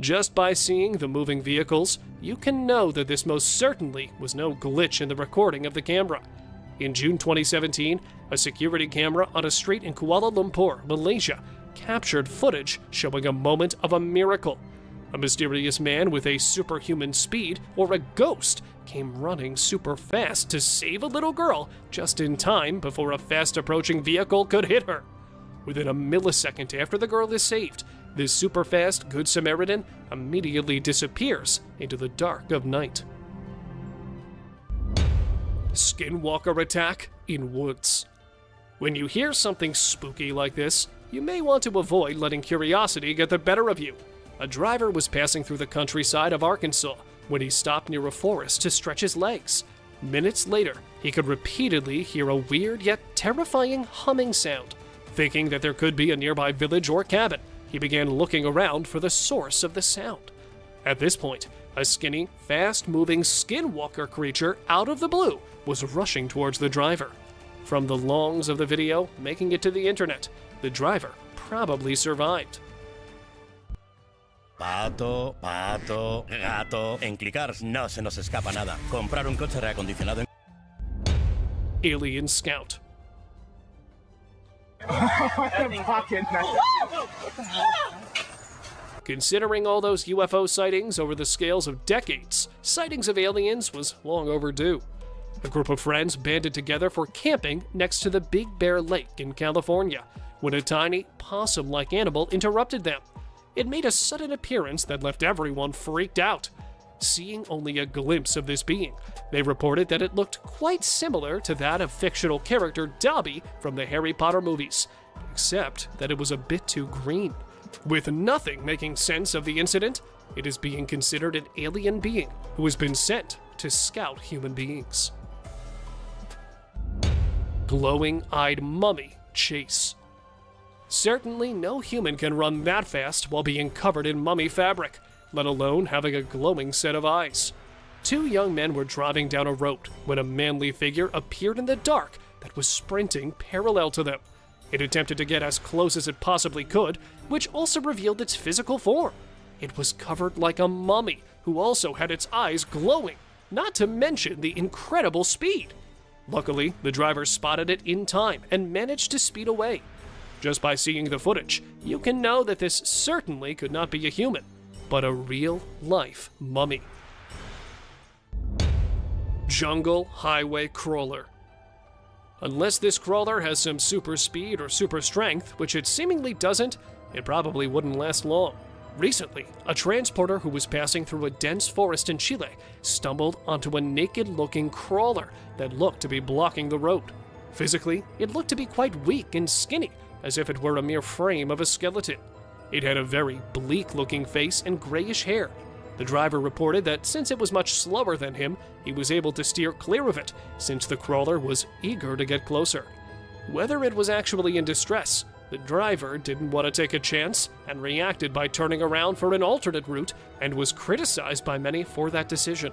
Just by seeing the moving vehicles, you can know that this most certainly was no glitch in the recording of the camera. In June 2017, a security camera on a street in Kuala Lumpur, Malaysia, captured footage showing a moment of a miracle. A mysterious man with a superhuman speed, or a ghost, came running super fast to save a little girl just in time before a fast-approaching vehicle could hit her. Within a millisecond after the girl is saved, this super-fast Good Samaritan immediately disappears into the dark of night. Skinwalker attack in woods. When you hear something spooky like this, you may want to avoid letting curiosity get the better of you. A driver was passing through the countryside of Arkansas when he stopped near a forest to stretch his legs. Minutes later, he could repeatedly hear a weird yet terrifying humming sound. Thinking that there could be a nearby village or cabin, he began looking around for the source of the sound. At this point, a skinny, fast-moving skinwalker creature out of the blue was rushing towards the driver. From the longs of the video making it to the internet, the driver probably survived. Pato, pato, gato. En clicar no se nos escapa nada. Comprar un coche reacondicionado. Alien Scout. Considering all those UFO sightings over the scales of decades, sightings of aliens was long overdue. A group of friends banded together for camping next to the Big Bear Lake in California when a tiny, possum-like animal interrupted them. It made a sudden appearance that left everyone freaked out. Seeing only a glimpse of this being, they reported that it looked quite similar to that of fictional character Dobby from the Harry Potter movies, except that it was a bit too green. With nothing making sense of the incident, it is being considered an alien being who has been sent to scout human beings. Glowing-eyed mummy chase. Certainly no human can run that fast while being covered in mummy fabric, let alone having a glowing set of eyes. Two young men were driving down a road when a manly figure appeared in the dark that was sprinting parallel to them. It attempted to get as close as it possibly could, which also revealed its physical form. It was covered like a mummy, who also had its eyes glowing, not to mention the incredible speed. Luckily, the driver spotted it in time and managed to speed away. Just by seeing the footage, you can know that this certainly could not be a human, but a real-life mummy. Jungle Highway Crawler. Unless this crawler has some super speed or super strength, which it seemingly doesn't, it probably wouldn't last long. Recently, a transporter who was passing through a dense forest in Chile stumbled onto a naked-looking crawler that looked to be blocking the road. Physically, it looked to be quite weak and skinny, as if it were a mere frame of a skeleton. It had a very bleak-looking face and grayish hair. The driver reported that since it was much slower than him, he was able to steer clear of it, since the crawler was eager to get closer. Whether it was actually in distress, the driver didn't want to take a chance and reacted by turning around for an alternate route and was criticized by many for that decision.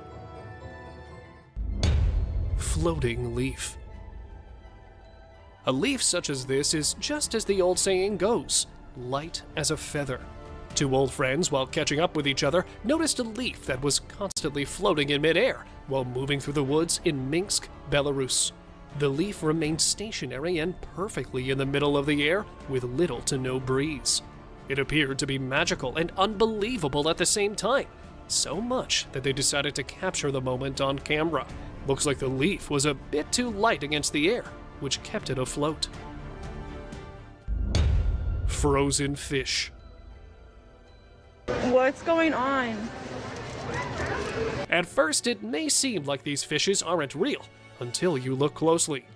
Floating leaf. A leaf such as this is just as the old saying goes, light as a feather. Two old friends, while catching up with each other, noticed a leaf that was constantly floating in midair while moving through the woods in Minsk, Belarus. The leaf remained stationary and perfectly in the middle of the air with little to no breeze. It appeared to be magical and unbelievable at the same time, so much that they decided to capture the moment on camera. Looks like the leaf was a bit too light against the air, which kept it afloat. Frozen fish. What's going on? At first, it may seem like these fishes aren't real, until you look closely.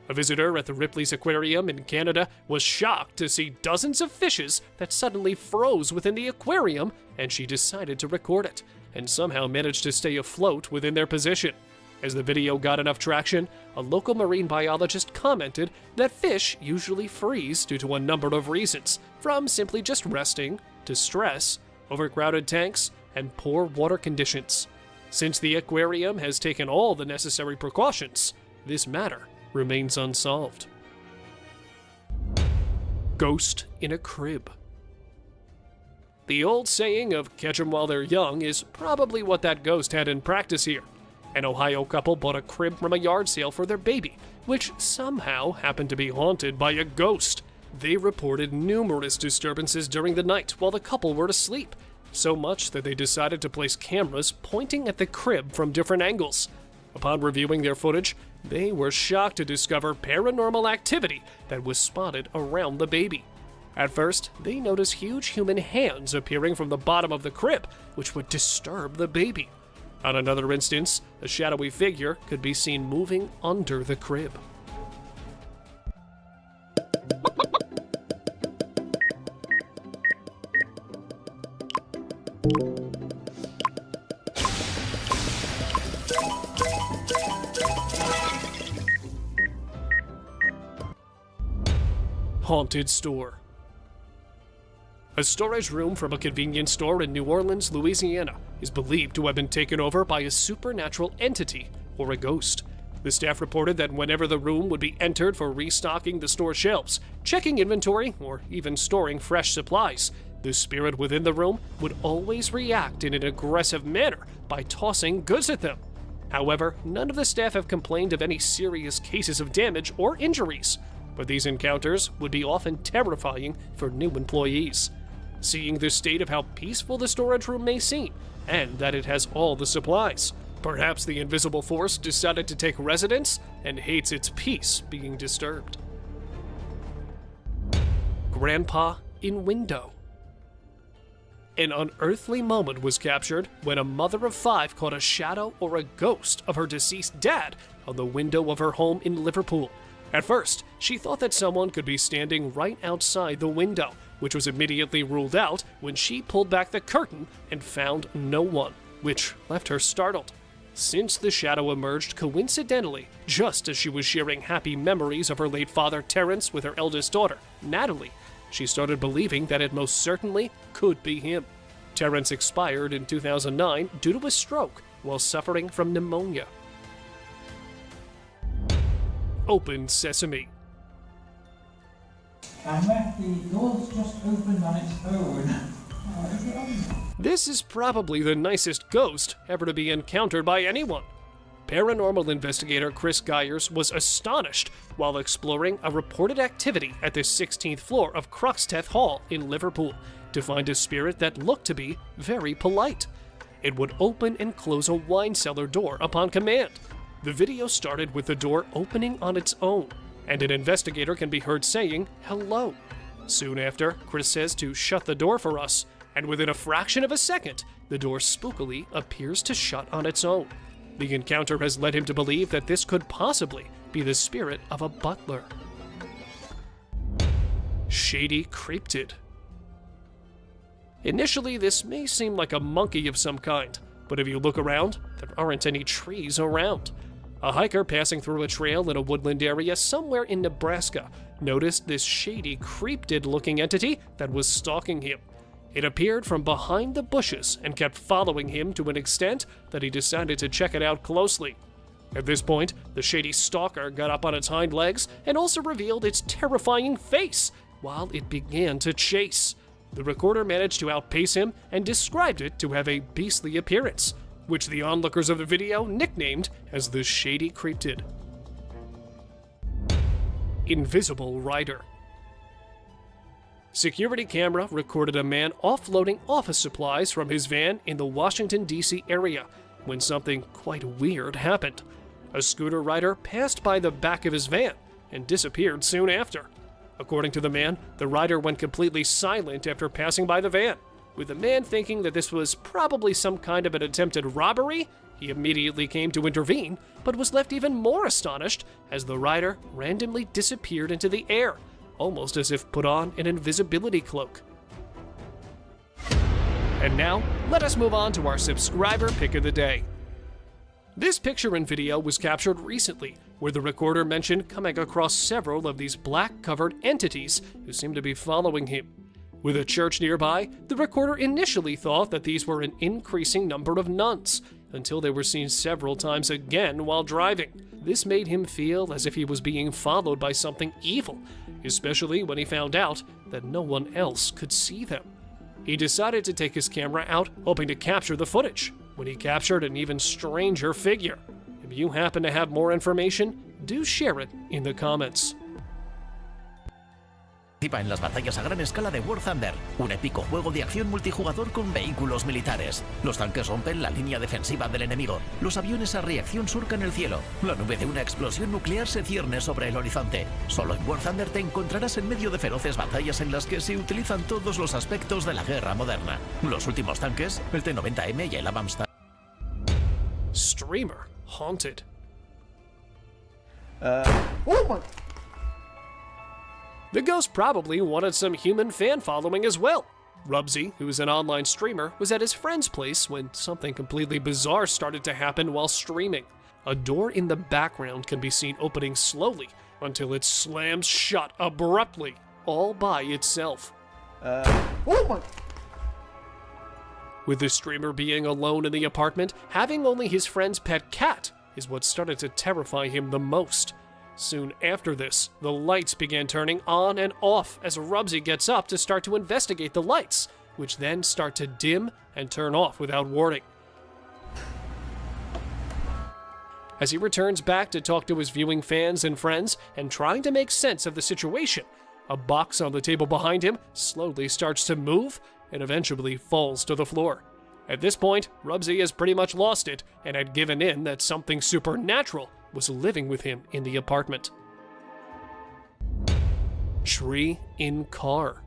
A visitor at the Ripley's Aquarium in Canada was shocked to see dozens of fishes that suddenly froze within the aquarium, and she decided to record it, and somehow managed to stay afloat within their position. As the video got enough traction, a local marine biologist commented that fish usually freeze due to a number of reasons, from simply just resting, to stress, overcrowded tanks, and poor water conditions. Since the aquarium has taken all the necessary precautions, this matter remains unsolved. Ghost in a crib. the old saying of catch 'em while they're young is probably what that ghost had in practice here. An Ohio couple bought a crib from a yard sale for their baby, which somehow happened to be haunted by a ghost. They reported numerous disturbances during the night while the couple were asleep, so much that they decided to place cameras pointing at the crib from different angles. Upon reviewing their footage, they were shocked to discover paranormal activity that was spotted around the baby. At first, they noticed huge human hands appearing from the bottom of the crib, which would disturb the baby. On another instance, a shadowy figure could be seen moving under the crib. Haunted store. A storage room from a convenience store in New Orleans, Louisiana, is believed to have been taken over by a supernatural entity or a ghost. The staff reported that whenever the room would be entered for restocking the store shelves, checking inventory, or even storing fresh supplies, the spirit within the room would always react in an aggressive manner by tossing goods at them. However, none of the staff have complained of any serious cases of damage or injuries, but these encounters would be often terrifying for new employees. Seeing the state of how peaceful the storage room may seem, and that it has all the supplies, perhaps the invisible force decided to take residence and hates its peace being disturbed. Grandpa in window. An unearthly moment was captured when a mother of 5 caught a shadow or a ghost of her deceased dad on the window of her home in Liverpool. At first, she thought that someone could be standing right outside the window, which was immediately ruled out when she pulled back the curtain and found no one, which left her startled. Since the shadow emerged coincidentally just as she was sharing happy memories of her late father Terence with her eldest daughter, Natalie, she started believing that it most certainly could be him. Terence expired in 2009 due to a stroke while suffering from pneumonia. Open Sesame. And left the doors just opened on its own. This is probably the nicest ghost ever to be encountered by anyone. Paranormal investigator Chris Gyers was astonished while exploring a reported activity at the 16th floor of Croxteth Hall in Liverpool to find a spirit that looked to be very polite. It would open and close a wine cellar door upon command. The video started with the door opening on its own, and an investigator can be heard saying, "Hello." Soon after, Chris says to shut the door for us, and within a fraction of a second, the door spookily appears to shut on its own. The encounter has led him to believe that this could possibly be the spirit of a butler. Shady cryptid. Initially, this may seem like a monkey of some kind, but if you look around, there aren't any trees around. A hiker passing through a trail in a woodland area somewhere in Nebraska noticed this shady cryptid-looking entity that was stalking him. It appeared from behind the bushes and kept following him to an extent that he decided to check it out closely. At this point, the shady stalker got up on its hind legs and also revealed its terrifying face while it began to chase. The recorder managed to outpace him and described it to have a beastly appearance, which the onlookers of the video nicknamed as the Shady Cryptid. Invisible Rider. Security camera recorded a man offloading office supplies from his van in the Washington, D.C. area when something quite weird happened. A scooter rider passed by the back of his van and disappeared soon after. According to the man, the rider went completely silent after passing by the van. With the man thinking that this was probably some kind of an attempted robbery, he immediately came to intervene, but was left even more astonished as the rider randomly disappeared into the air, almost as if put on an invisibility cloak. And now, let us move on to our subscriber pick of the day. This picture and video was captured recently, where the recorder mentioned coming across several of these black-covered entities who seem to be following him. With a church nearby, the recorder initially thought that these were an increasing number of nuns, until they were seen several times again while driving. This made him feel as if he was being followed by something evil, especially when he found out that no one else could see them. He decided to take his camera out, hoping to capture the footage, when he captured an even stranger figure. If you happen to have more information, do share it in the comments. Participa en las batallas a gran escala de War Thunder, un épico juego de acción multijugador con vehículos militares. Los tanques rompen la línea defensiva del enemigo, los aviones a reacción surcan el cielo, la nube de una explosión nuclear se cierne sobre el horizonte. Solo en War Thunder te encontrarás en medio de feroces batallas en las que se utilizan todos los aspectos de la guerra moderna. Los últimos tanques, el T-90M y el Amstrad. Streamer haunted. Oh my! The ghost probably wanted some human fan following as well. Rubsy, who's an online streamer, was at his friend's place when something completely bizarre started to happen while streaming. A door in the background can be seen opening slowly until it slams shut abruptly, all by itself. Oh my! With the streamer being alone in the apartment, having only his friend's pet cat is what started to terrify him the most. Soon after this, the lights began turning on and off as Rubsy gets up to start to investigate the lights, which then start to dim and turn off without warning. As he returns back to talk to his viewing fans and friends and trying to make sense of the situation, a box on the table behind him slowly starts to move and eventually falls to the floor. At this point, Rubsy has pretty much lost it and had given in that something supernatural was living with him in the apartment. Tree in car.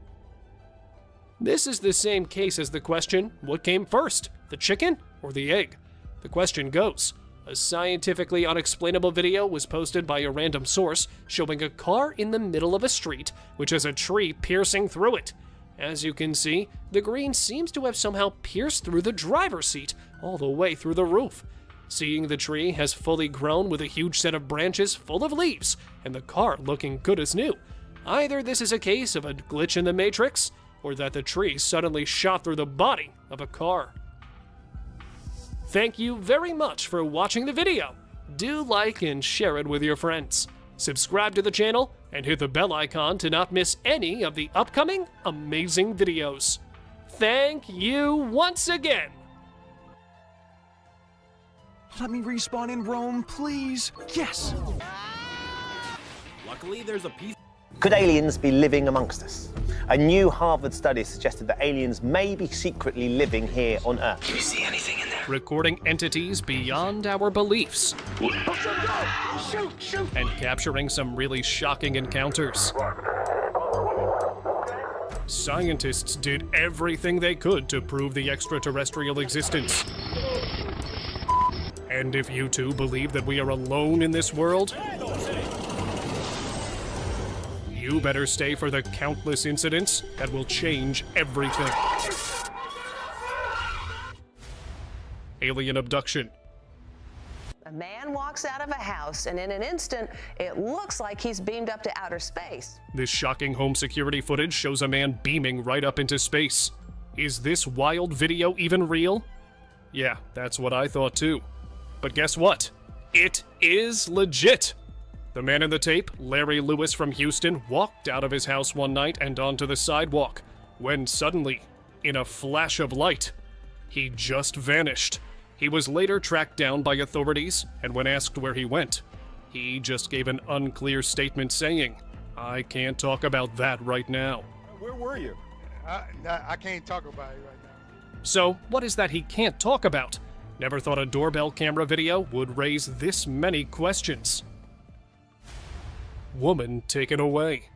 This is the same case as the question, what came first, the chicken or the egg? The question goes, a scientifically unexplainable video was posted by a random source showing a car in the middle of a street which has a tree piercing through it. As you can see, the green seems to have somehow pierced through the driver's seat all the way through the roof. Seeing the tree has fully grown with a huge set of branches full of leaves, and the car looking good as new. Either this is a case of a glitch in the Matrix, or that the tree suddenly shot through the body of a car. Thank you very much for watching the video. Do like and share it with your friends. Subscribe to the channel, and hit the bell icon to not miss any of the upcoming amazing videos. Thank you once again! Let me respawn in Rome, please. Yes. Luckily, there's a piece. Could aliens be living amongst us? A new Harvard study suggested that aliens may be secretly living here on Earth. Do you see anything in there? Recording entities beyond our beliefs. Shoot! And capturing some really shocking encounters. Scientists did everything they could to prove the extraterrestrial existence. And if you too believe that we are alone in this world, you better stay for the countless incidents that will change everything. Alien abduction. A man walks out of a house, and in an instant, it looks like he's beamed up to outer space. This shocking home security footage shows a man beaming right up into space. Is this wild video even real? Yeah, that's what I thought too. But guess what? It is legit! The man in the tape, Larry Lewis from Houston, walked out of his house one night and onto the sidewalk, when suddenly, in a flash of light, he just vanished. He was later tracked down by authorities, and when asked where he went, he just gave an unclear statement saying, "I can't talk about that right now." Where were you? I can't talk about it right now. So, what is that he can't talk about? Never thought a doorbell camera video would raise this many questions. Woman taken away.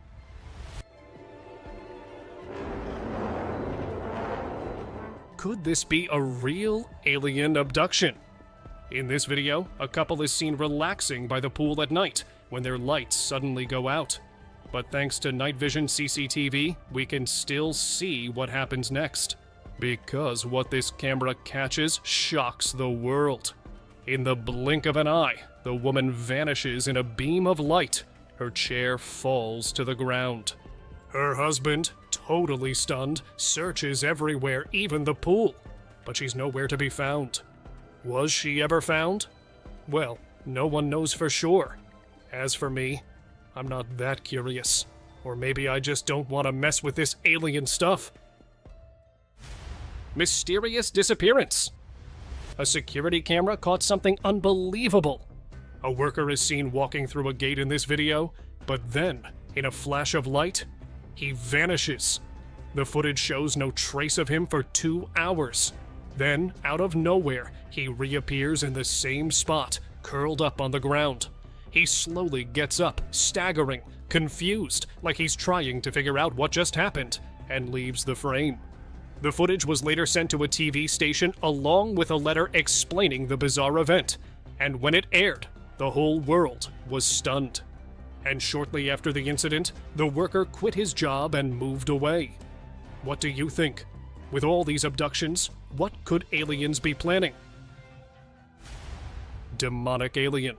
Could this be a real alien abduction? In this video, a couple is seen relaxing by the pool at night when their lights suddenly go out. But thanks to night vision CCTV, we can still see what happens next. Because what this camera catches shocks the world. In the blink of an eye, the woman vanishes in a beam of light. Her chair falls to the ground. Her husband, totally stunned, searches everywhere, even the pool. But she's nowhere to be found. Was she ever found? Well, no one knows for sure. As for me, I'm not that curious. Or maybe I just don't want to mess with this alien stuff. Mysterious disappearance. A security camera caught something unbelievable. A worker is seen walking through a gate in this video, but then, in a flash of light, he vanishes. The footage shows no trace of him for 2 hours. Then, out of nowhere, he reappears in the same spot, curled up on the ground. He slowly gets up, staggering, confused, like he's trying to figure out what just happened, and leaves the frame. The footage was later sent to a TV station along with a letter explaining the bizarre event, and when it aired, the whole world was stunned. And shortly after the incident, the worker quit his job and moved away. What do you think? With all these abductions, what could aliens be planning? Demonic alien.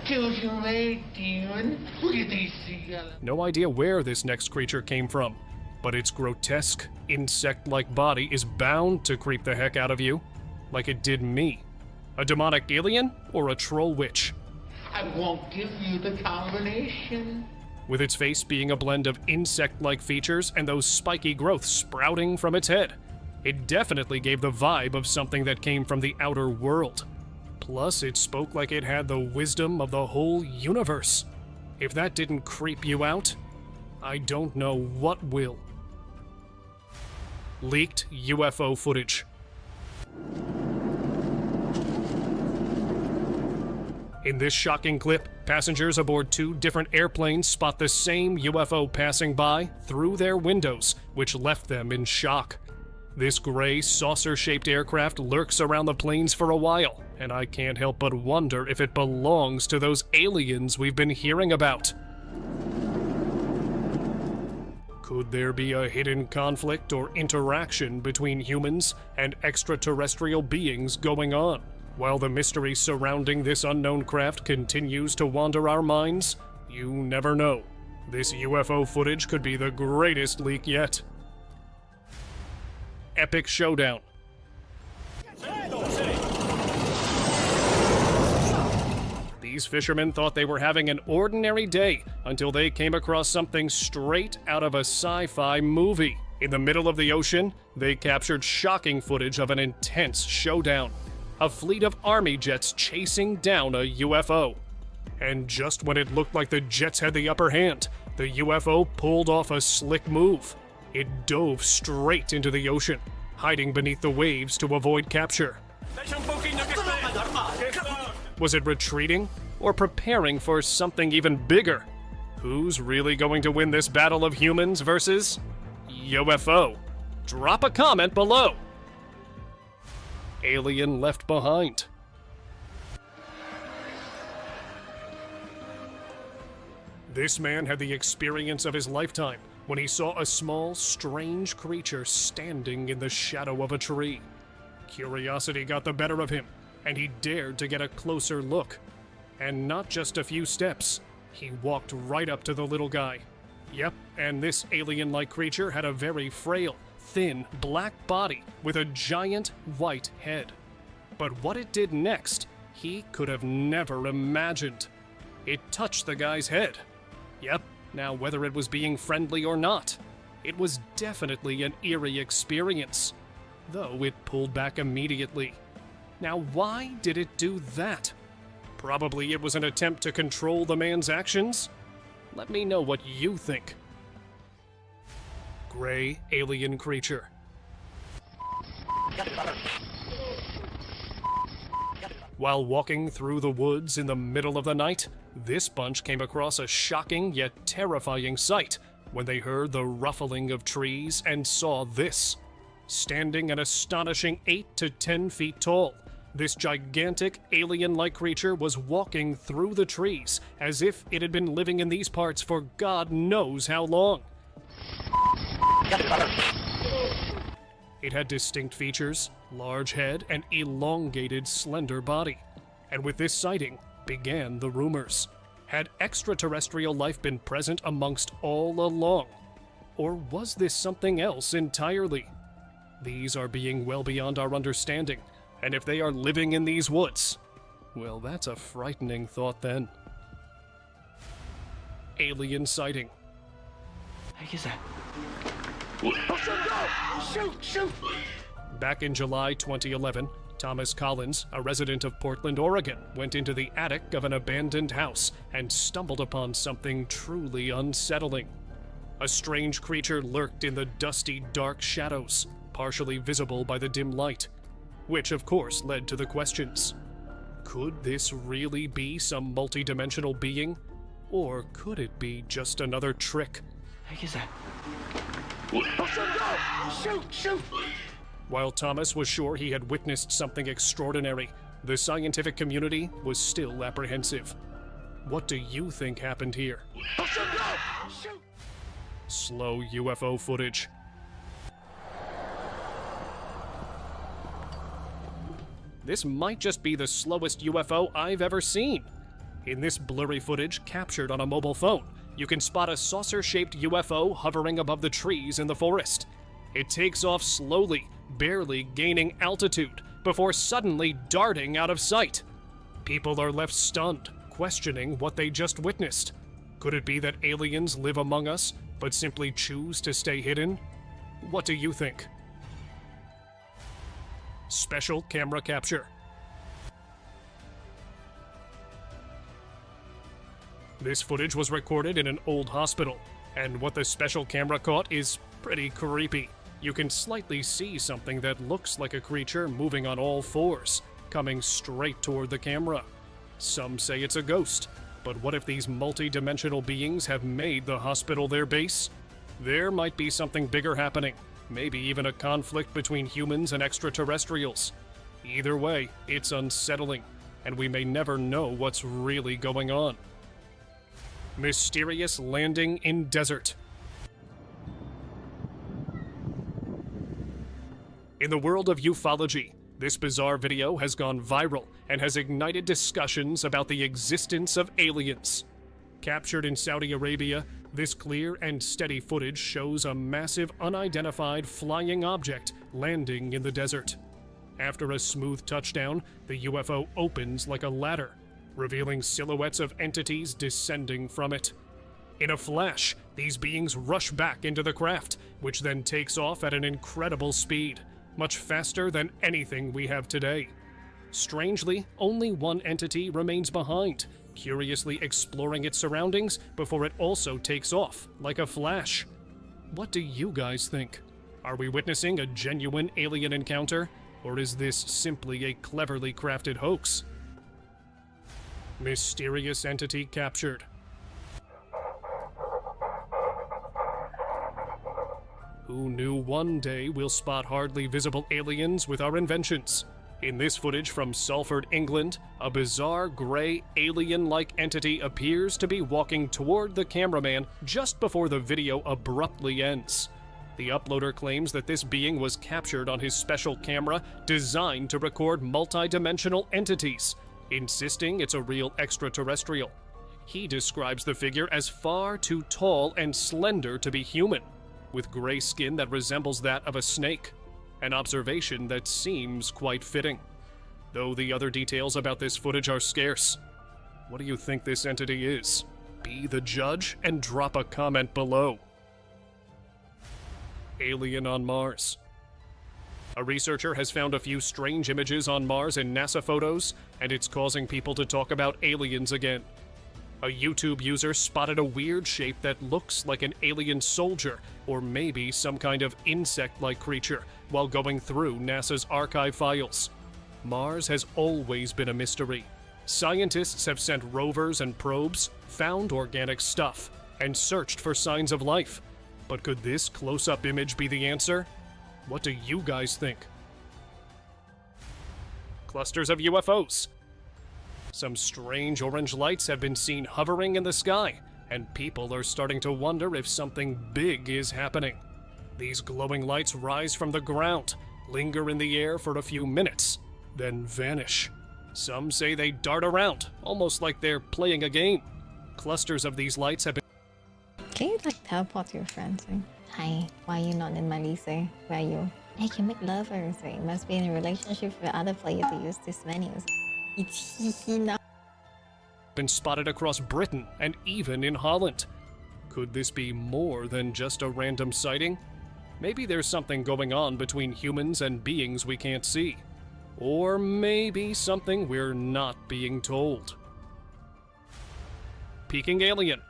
Demon. Look at these seagulls. No idea where this next creature came from, but its grotesque, insect-like body is bound to creep the heck out of you, like it did me. A demonic alien or a troll witch? I won't give you the combination. With its face being a blend of insect-like features and those spiky growths sprouting from its head, it definitely gave the vibe of something that came from the outer world. Plus, it spoke like it had the wisdom of the whole universe. If that didn't creep you out, I don't know what will. Leaked UFO footage. In this shocking clip, passengers aboard 2 different airplanes spot the same UFO passing by through their windows, which left them in shock. This gray, saucer-shaped aircraft lurks around the planes for a while, and I can't help but wonder if it belongs to those aliens we've been hearing about. Could there be a hidden conflict or interaction between humans and extraterrestrial beings going on? While the mystery surrounding this unknown craft continues to wander our minds, you never know. This UFO footage could be the greatest leak yet. Epic showdown. These fishermen thought they were having an ordinary day until they came across something straight out of a sci-fi movie. In the middle of the ocean, they captured shocking footage of an intense showdown. A fleet of army jets chasing down a UFO. And just when it looked like the jets had the upper hand, the UFO pulled off a slick move. It dove straight into the ocean, hiding beneath the waves to avoid capture. Was it retreating or preparing for something even bigger? Who's really going to win this battle of humans versus UFO? Drop a comment below. Alien left behind. This man had the experience of his lifetime when he saw a small, strange creature standing in the shadow of a tree. Curiosity got the better of him, and he dared to get a closer look. And not just a few steps, he walked right up to the little guy. Yep, and this alien-like creature had a very frail, thin, black body with a giant white head. But what it did next, he could have never imagined. It touched the guy's head. Yep, now whether it was being friendly or not, it was definitely an eerie experience, though it pulled back immediately. Now why did it do that? Probably it was an attempt to control the man's actions? Let me know what you think. Gray alien creature. While walking through the woods in the middle of the night, this bunch came across a shocking yet terrifying sight when they heard the ruffling of trees and saw this. Standing an astonishing 8 to 10 feet tall, this gigantic alien-like creature was walking through the trees as if it had been living in these parts for God knows how long. It had distinct features, large head, and elongated, slender body. And with this sighting began the rumors. Had extraterrestrial life been present amongst all along? Or was this something else entirely? These are being well beyond our understanding, and if they are living in these woods, well, that's a frightening thought then. Alien sighting. Shoot! Back in July 2011, Thomas Collins, a resident of Portland, Oregon, went into the attic of an abandoned house and stumbled upon something truly unsettling. A strange creature lurked in the dusty, dark shadows, partially visible by the dim light, which of course led to the questions. Could this really be some multi-dimensional being? Or could it be just another trick? Shoot! While Thomas was sure he had witnessed something extraordinary, the scientific community was still apprehensive. What do you think happened here? Slow UFO footage. This might just be the slowest UFO I've ever seen. In this blurry footage captured on a mobile phone, you can spot a saucer-shaped UFO hovering above the trees in the forest. It takes off slowly, barely gaining altitude, before suddenly darting out of sight. People are left stunned, questioning what they just witnessed. Could it be that aliens live among us, but simply choose to stay hidden? What do you think? Special camera capture. This footage was recorded in an old hospital, and what the special camera caught is pretty creepy. You can slightly see something that looks like a creature moving on all fours, coming straight toward the camera. Some say it's a ghost, but what if these multi-dimensional beings have made the hospital their base? There might be something bigger happening, maybe even a conflict between humans and extraterrestrials. Either way, it's unsettling, and we may never know what's really going on. Mysterious landing in desert. In the world of ufology, this bizarre video has gone viral and has ignited discussions about the existence of aliens. Captured in Saudi Arabia, this clear and steady footage shows a massive unidentified flying object landing in the desert. After a smooth touchdown, the UFO opens like a ladder, revealing silhouettes of entities descending from it. In a flash, these beings rush back into the craft, which then takes off at an incredible speed, much faster than anything we have today. Strangely, only one entity remains behind, curiously exploring its surroundings before it also takes off, like a flash. What do you guys think? Are we witnessing a genuine alien encounter, or is this simply a cleverly crafted hoax? Mysterious entity captured. Who knew one day we'll spot hardly visible aliens with our inventions? In this footage from Salford, England, a bizarre gray alien-like entity appears to be walking toward the cameraman just before the video abruptly ends. The uploader claims that this being was captured on his special camera designed to record multi-dimensional entities, insisting it's a real extraterrestrial. He describes the figure as far too tall and slender to be human, with gray skin that resembles that of a snake, an observation that seems quite fitting. Though the other details about this footage are scarce. What do you think this entity is? Be the judge and drop a comment below. Alien on Mars. A researcher has found a few strange images on Mars in NASA photos, and it's causing people to talk about aliens again. A YouTube user spotted a weird shape that looks like an alien soldier, or maybe some kind of insect-like creature, while going through NASA's archive files. Mars has always been a mystery. Scientists have sent rovers and probes, found organic stuff, and searched for signs of life. But could this close-up image be the answer? What do you guys think? Clusters of UFOs. Some strange orange lights have been seen hovering in the sky, and people are starting to wonder if something big is happening. These glowing lights rise from the ground, linger in the air for a few minutes, then vanish. Some say they dart around, almost like they're playing a game. Clusters of these lights have been... Can you teleport to your friends? Hi, why are you not in my list? Where are you? I can make lovers. You must be in a relationship with other players to use these menus. It's now. Been spotted across Britain and even in Holland. Could this be more than just a random sighting? Maybe there's something going on between humans and beings we can't see. Or maybe something we're not being told. Peeking alien.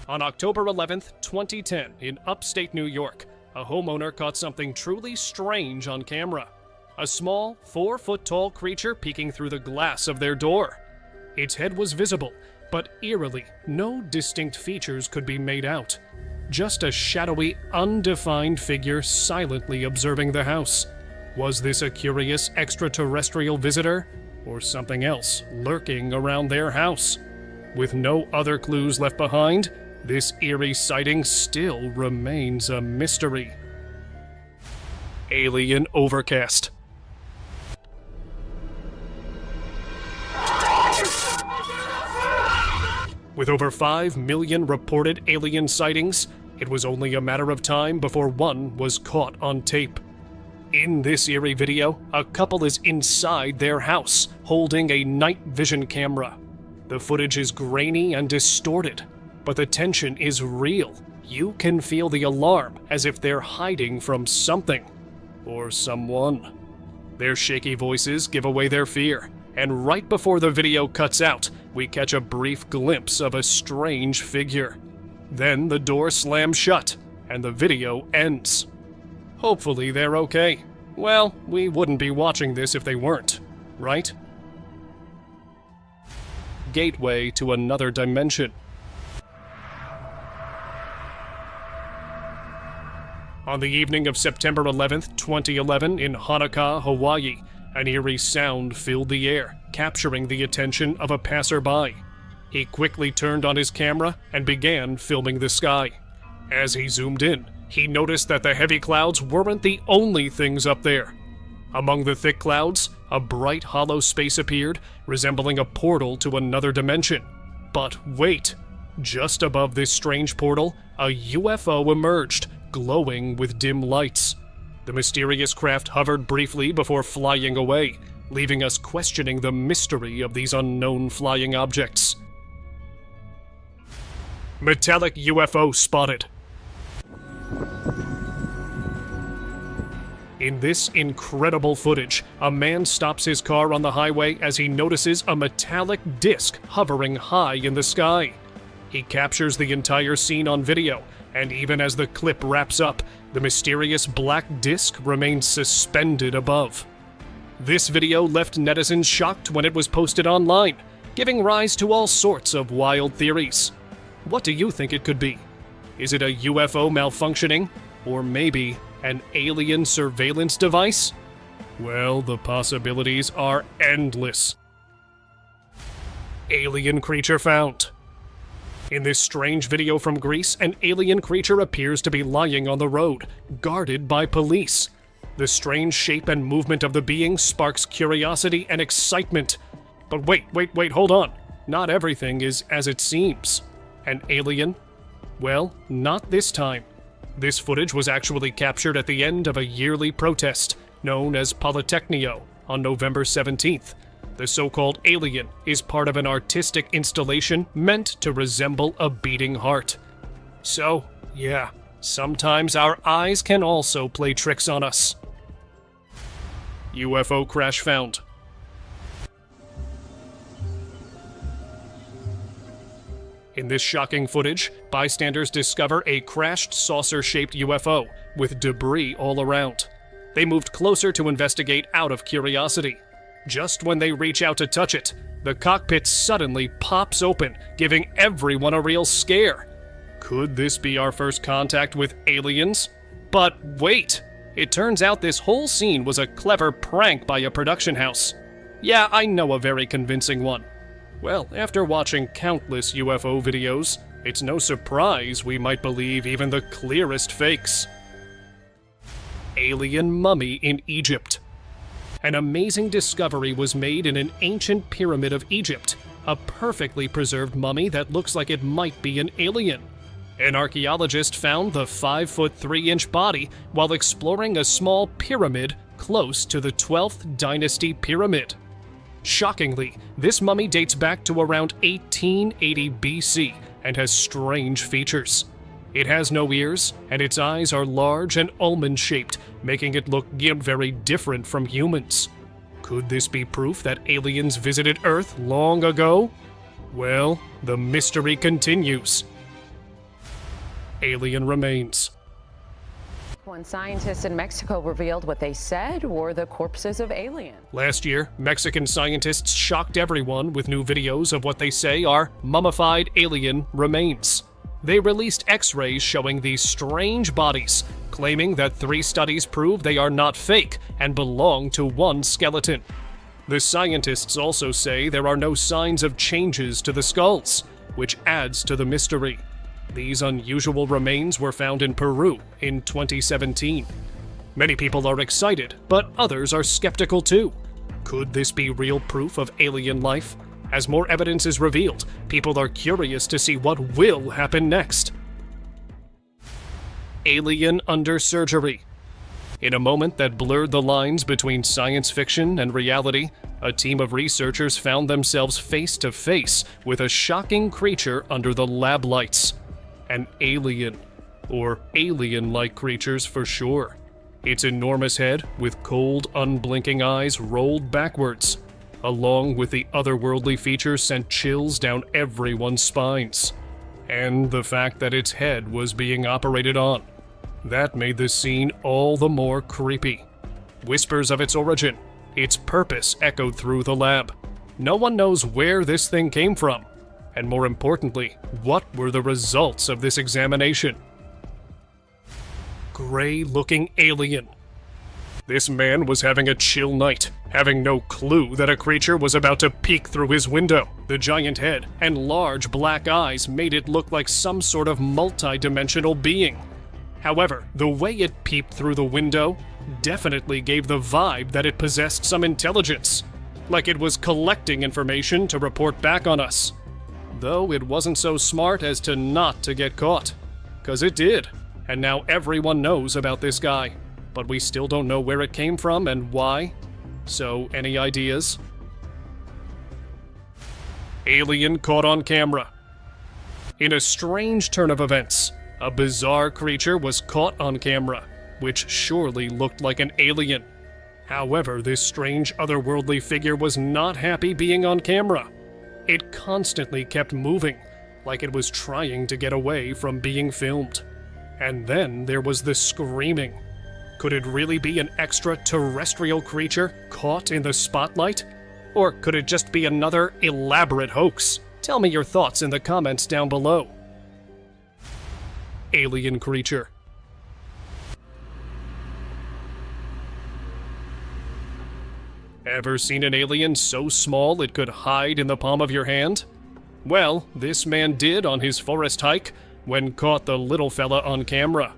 On October 11th, 2010, in upstate New York, a homeowner caught something truly strange on camera. A small, 4-foot-tall creature peeking through the glass of their door. Its head was visible, but eerily, no distinct features could be made out. Just a shadowy, undefined figure silently observing the house. Was this a curious extraterrestrial visitor, or something else lurking around their house? With no other clues left behind, this eerie sighting still remains a mystery. Alien overcast. With over 5 million reported alien sightings, it was only a matter of time before one was caught on tape. In this eerie video, a couple is inside their house, holding a night vision camera. The footage is grainy and distorted, but the tension is real. You can feel the alarm as if they're hiding from something or someone. Their shaky voices give away their fear, and right before the video cuts out, we catch a brief glimpse of a strange figure. Then the door slams shut, and the video ends. Hopefully they're okay. Well, we wouldn't be watching this if they weren't, right? Gateway to another dimension. On the evening of September 11th, 2011, in Honokaa, Hawaii, an eerie sound filled the air, capturing the attention of a passerby. He quickly turned on his camera and began filming the sky. As he zoomed in, he noticed that the heavy clouds weren't the only things up there. Among the thick clouds, a bright hollow space appeared, resembling a portal to another dimension. But wait! Just above this strange portal, a UFO emerged, glowing with dim lights. The mysterious craft hovered briefly before flying away, leaving us questioning the mystery of these unknown flying objects. Metallic UFO spotted. In this incredible footage, a man stops his car on the highway as he notices a metallic disc hovering high in the sky. He captures the entire scene on video, and even as the clip wraps up, the mysterious black disc remains suspended above. This video left netizens shocked when it was posted online, giving rise to all sorts of wild theories. What do you think it could be? Is it a UFO malfunctioning? Or maybe an alien surveillance device? Well, the possibilities are endless. Alien creature found. In this strange video from Greece, an alien creature appears to be lying on the road, guarded by police. The strange shape and movement of the being sparks curiosity and excitement. But wait, hold on. Not everything is as it seems. An alien? Well, not this time. This footage was actually captured at the end of a yearly protest, known as Polytechnio, on November 17th. The so-called alien is part of an artistic installation meant to resemble a beating heart. So, yeah, sometimes our eyes can also play tricks on us. UFO crash found. In this shocking footage, bystanders discover a crashed saucer-shaped UFO with debris all around. They moved closer to investigate out of curiosity. Just when they reach out to touch it, the cockpit suddenly pops open, giving everyone a real scare. Could this be our first contact with aliens? But wait! It turns out this whole scene was a clever prank by a production house. Yeah, I know, a very convincing one. Well, after watching countless UFO videos, it's no surprise we might believe even the clearest fakes. Alien mummy in Egypt. An amazing discovery was made in an ancient pyramid of Egypt, a perfectly preserved mummy that looks like it might be an alien. An archaeologist found the 5-foot 3-inch body while exploring a small pyramid close to the 12th Dynasty pyramid. Shockingly, this mummy dates back to around 1880 BC and has strange features. It has no ears, and its eyes are large and almond-shaped, making it look very different from humans. Could this be proof that aliens visited Earth long ago? Well, the mystery continues. Alien remains. When scientists in Mexico revealed what they said were the corpses of aliens. Last year, Mexican scientists shocked everyone with new videos of what they say are mummified alien remains. They released X-rays showing these strange bodies, claiming that 3 studies prove they are not fake and belong to one skeleton. The scientists also say there are no signs of changes to the skulls, which adds to the mystery. These unusual remains were found in Peru in 2017. Many people are excited, but others are skeptical too. Could this be real proof of alien life? As more evidence is revealed, people are curious to see what will happen next. Alien under surgery. In a moment that blurred the lines between science fiction and reality, a team of researchers found themselves face to face with a shocking creature under the lab lights. An alien, or alien-like creatures for sure. Its enormous head, with cold, unblinking eyes, rolled backwards, along with the otherworldly features, sent chills down everyone's spines. And the fact that its head was being operated on. That made the scene all the more creepy. Whispers of its origin, its purpose echoed through the lab. No one knows where this thing came from. And more importantly, what were the results of this examination? Gray-looking alien. This man was having a chill night, having no clue that a creature was about to peek through his window. The giant head and large black eyes made it look like some sort of multi-dimensional being. However, the way it peeped through the window definitely gave the vibe that it possessed some intelligence, like it was collecting information to report back on us. Though it wasn't so smart as to not to get caught. 'Cause it did, and now everyone knows about this guy. But we still don't know where it came from and why. So, any ideas? Alien caught on camera. In a strange turn of events, a bizarre creature was caught on camera, which surely looked like an alien. However, this strange otherworldly figure was not happy being on camera. It constantly kept moving, like it was trying to get away from being filmed. And then there was the screaming. Could it really be an extraterrestrial creature caught in the spotlight? Or could it just be another elaborate hoax? Tell me your thoughts in the comments down below. Alien creature. Ever seen an alien so small it could hide in the palm of your hand? Well, this man did on his forest hike when caught the little fella on camera.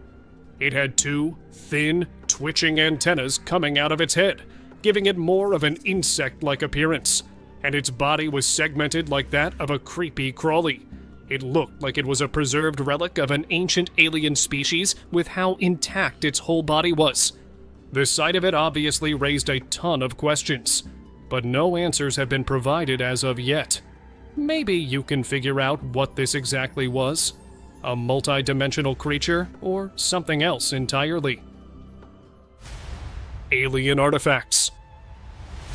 It had 2 thin, twitching antennas coming out of its head, giving it more of an insect-like appearance, and its body was segmented like that of a creepy crawly. It looked like it was a preserved relic of an ancient alien species with how intact its whole body was. The sight of it obviously raised a ton of questions, but no answers have been provided as of yet. Maybe you can figure out what this exactly was. A multi-dimensional creature, or something else entirely. Alien artifacts.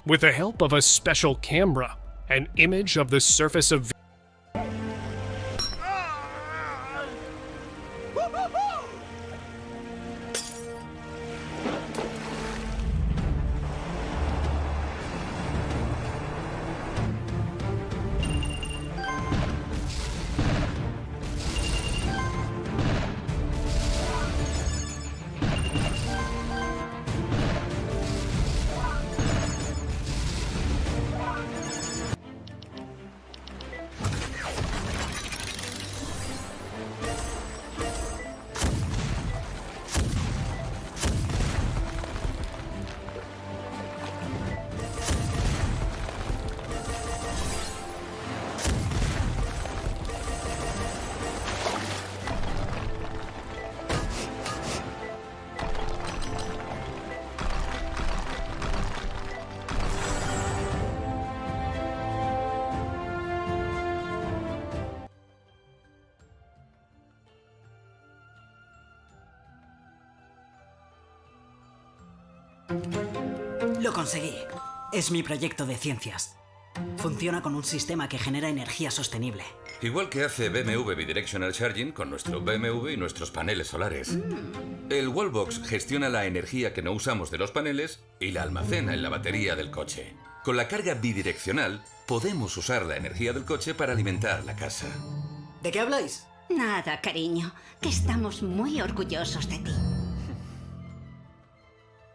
With the help of a special camera, an image of the surface of Lo conseguí. Es mi proyecto de ciencias. Funciona con un sistema que genera energía sostenible. Igual que hace BMW Bidirectional Charging con nuestro BMW y nuestros paneles solares. El Wallbox gestiona la energía que no usamos de los paneles y la almacena en la batería del coche. Con la carga bidireccional, podemos usar la energía del coche para alimentar la casa. ¿De qué habláis? Nada, cariño, que estamos muy orgullosos de ti.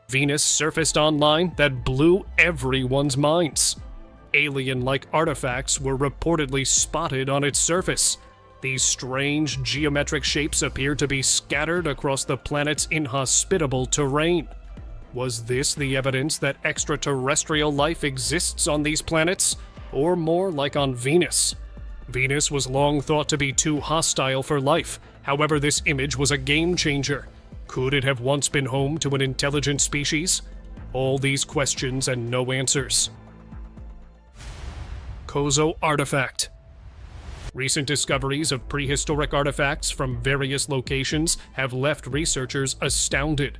Venus surfaced online that blew everyone's minds. Alien-like artifacts were reportedly spotted on its surface. These strange geometric shapes appeared to be scattered across the planet's inhospitable terrain. Was this the evidence that extraterrestrial life exists on these planets, or more like on Venus? Venus was long thought to be too hostile for life. However, this image was a game changer. Could it have once been home to an intelligent species? All these questions and no answers. Kozo artifact. Recent discoveries of prehistoric artifacts from various locations have left researchers astounded.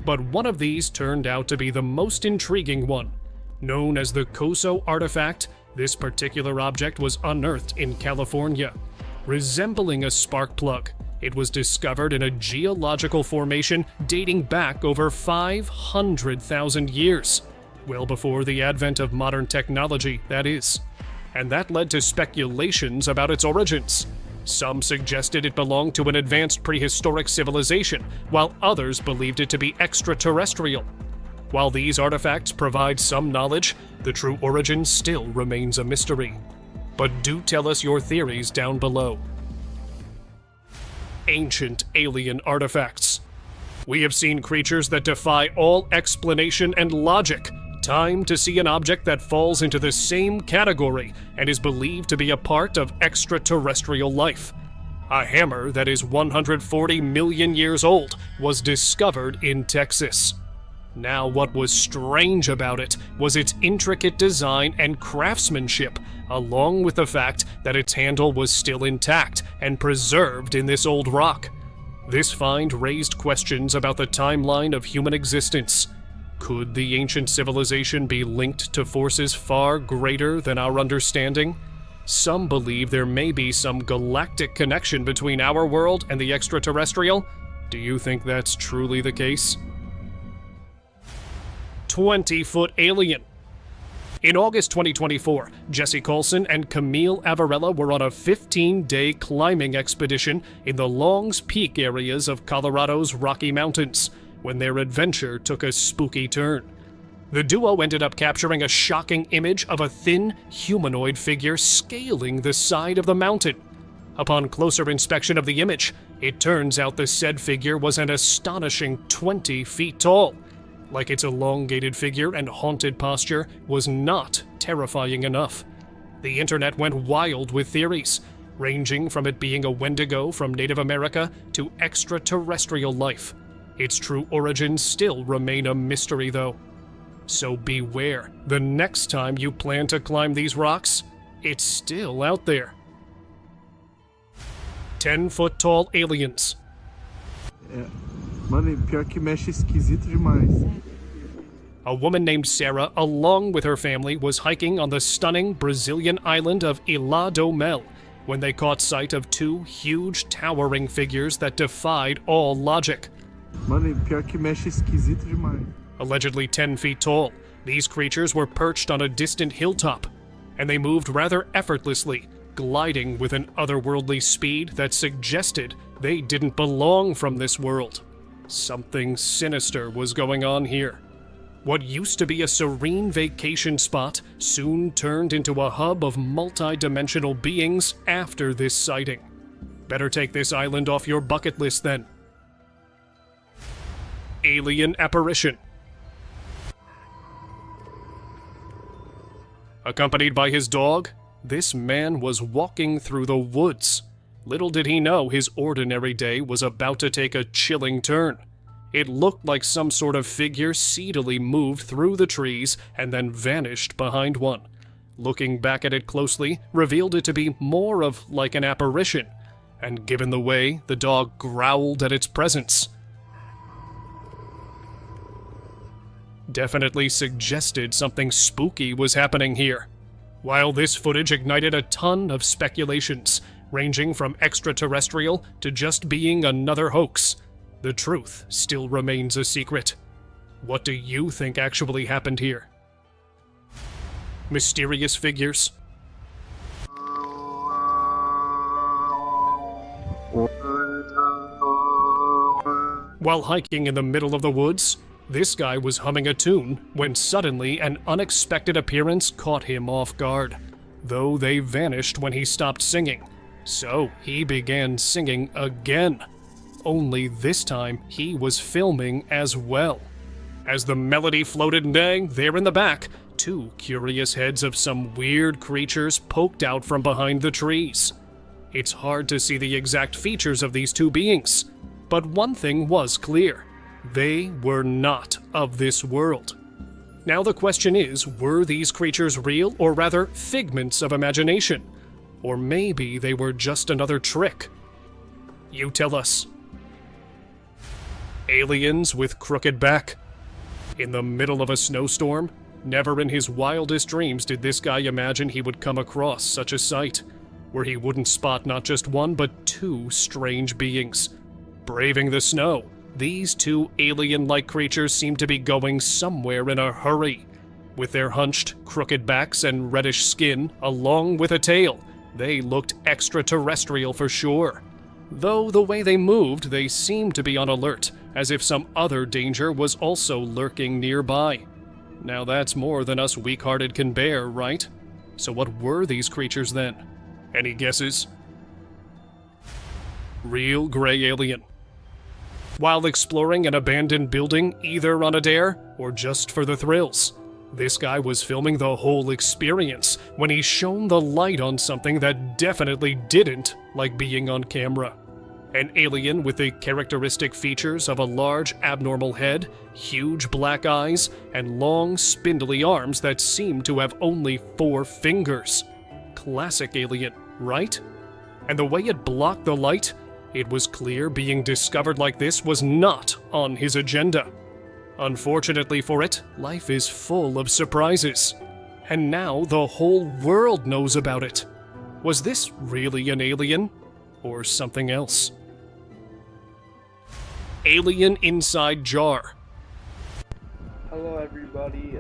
But one of these turned out to be the most intriguing one. Known as the Kozo artifact, this particular object was unearthed in California. Resembling a spark plug, it was discovered in a geological formation dating back over 500,000 years. Well before the advent of modern technology, that is. And that led to speculations about its origins. Some suggested it belonged to an advanced prehistoric civilization, while others believed it to be extraterrestrial. While these artifacts provide some knowledge, the true origin still remains a mystery. But do tell us your theories down below. Ancient alien artifacts. We have seen creatures that defy all explanation and logic. Time to see an object that falls into the same category and is believed to be a part of extraterrestrial life. A hammer that is 140 million years old was discovered in Texas. Now, what was strange about it was its intricate design and craftsmanship, along with the fact that its handle was still intact and preserved in this old rock. This find raised questions about the timeline of human existence. Could the ancient civilization be linked to forces far greater than our understanding? Some believe there may be some galactic connection between our world and the extraterrestrial. Do you think that's truly the case? 20-foot alien. In August 2024, Jesse Colson and Camille Avarella were on a 15-day climbing expedition in the Longs Peak areas of Colorado's Rocky Mountains, when their adventure took a spooky turn. The duo ended up capturing a shocking image of a thin, humanoid figure scaling the side of the mountain. Upon closer inspection of the image, it turns out the said figure was an astonishing 20 feet tall. Like its elongated figure and haunted posture was not terrifying enough. The internet went wild with theories, ranging from it being a Wendigo from Native America to extraterrestrial life. Its true origins still remain a mystery, though. So beware, the next time you plan to climb these rocks, it's still out there. 10-foot-tall aliens. Mano, pior que mexe esquisito demais. A woman named Sarah, along with her family, was hiking on the stunning Brazilian island of Ilha do Mel when they caught sight of two huge, towering figures that defied all logic. Mano, pior que mexe esquisito demais. Allegedly 10 feet tall, these creatures were perched on a distant hilltop, and they moved rather effortlessly, gliding with an otherworldly speed that suggested they didn't belong from this world. Something sinister was going on here. What used to be a serene vacation spot soon turned into a hub of multi-dimensional beings after this sighting. Better take this island off your bucket list then. Alien apparition. Accompanied by his dog, this man was walking through the woods. Little did he know his ordinary day was about to take a chilling turn. It looked like some sort of figure seedily moved through the trees and then vanished behind one. Looking back at it closely revealed it to be more of like an apparition, and given the way, the dog growled at its presence. definitely suggested something spooky was happening here. While this footage ignited a ton of speculations, ranging from extraterrestrial to just being another hoax, the truth still remains a secret. What do you think actually happened here? Mysterious figures? While hiking in the middle of the woods, this guy was humming a tune when suddenly an unexpected appearance caught him off guard, though they vanished when he stopped singing. So he began singing again, only this time he was filming as well. As the melody floated in, there in the back, two curious heads of some weird creatures poked out from behind the trees. It's hard to see the exact features of these two beings, but one thing was clear. They were not of this world. Now the question is, were these creatures real, or rather figments of imagination? Or maybe they were just another trick? You tell us. Aliens with crooked back? In the middle of a snowstorm? Never in his wildest dreams did this guy imagine he would come across such a sight, where he wouldn't spot not just one but two strange beings. Braving the snow, these two alien-like creatures seem to be going somewhere in a hurry. With their hunched, crooked backs and reddish skin, along with a tail, they looked extraterrestrial for sure. Though the way they moved, they seemed to be on alert, as if some other danger was also lurking nearby. Now that's more than us weak-hearted can bear, right? So what were these creatures then? Any guesses? Real gray alien. While exploring an abandoned building, either on a dare or just for the thrills, this guy was filming the whole experience when he shone the light on something that definitely didn't like being on camera. An alien with the characteristic features of a large abnormal head, huge black eyes, and long spindly arms that seemed to have only 4 fingers. Classic alien, right? And the way it blocked the light, it was clear being discovered like this was not on his agenda. Unfortunately for it, life is full of surprises. And now the whole world knows about it. Was this really an alien? Or something else? Alien inside jar. Hello everybody,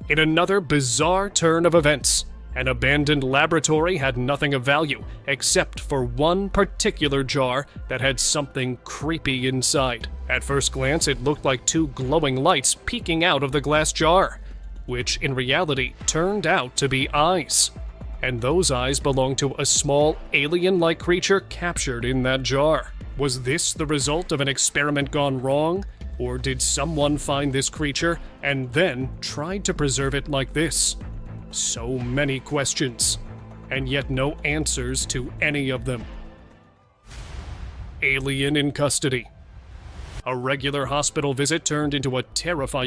In another bizarre turn of events, an abandoned laboratory had nothing of value except for one particular jar that had something creepy inside. At first glance, it looked like 2 glowing lights peeking out of the glass jar, which in reality turned out to be eyes. And those eyes belonged to a small alien-like creature captured in that jar. Was this the result of an experiment gone wrong? Or did someone find this creature and then tried to preserve it like this? So many questions, and yet no answers to any of them. Alien in custody. A regular hospital visit turned into a terrifying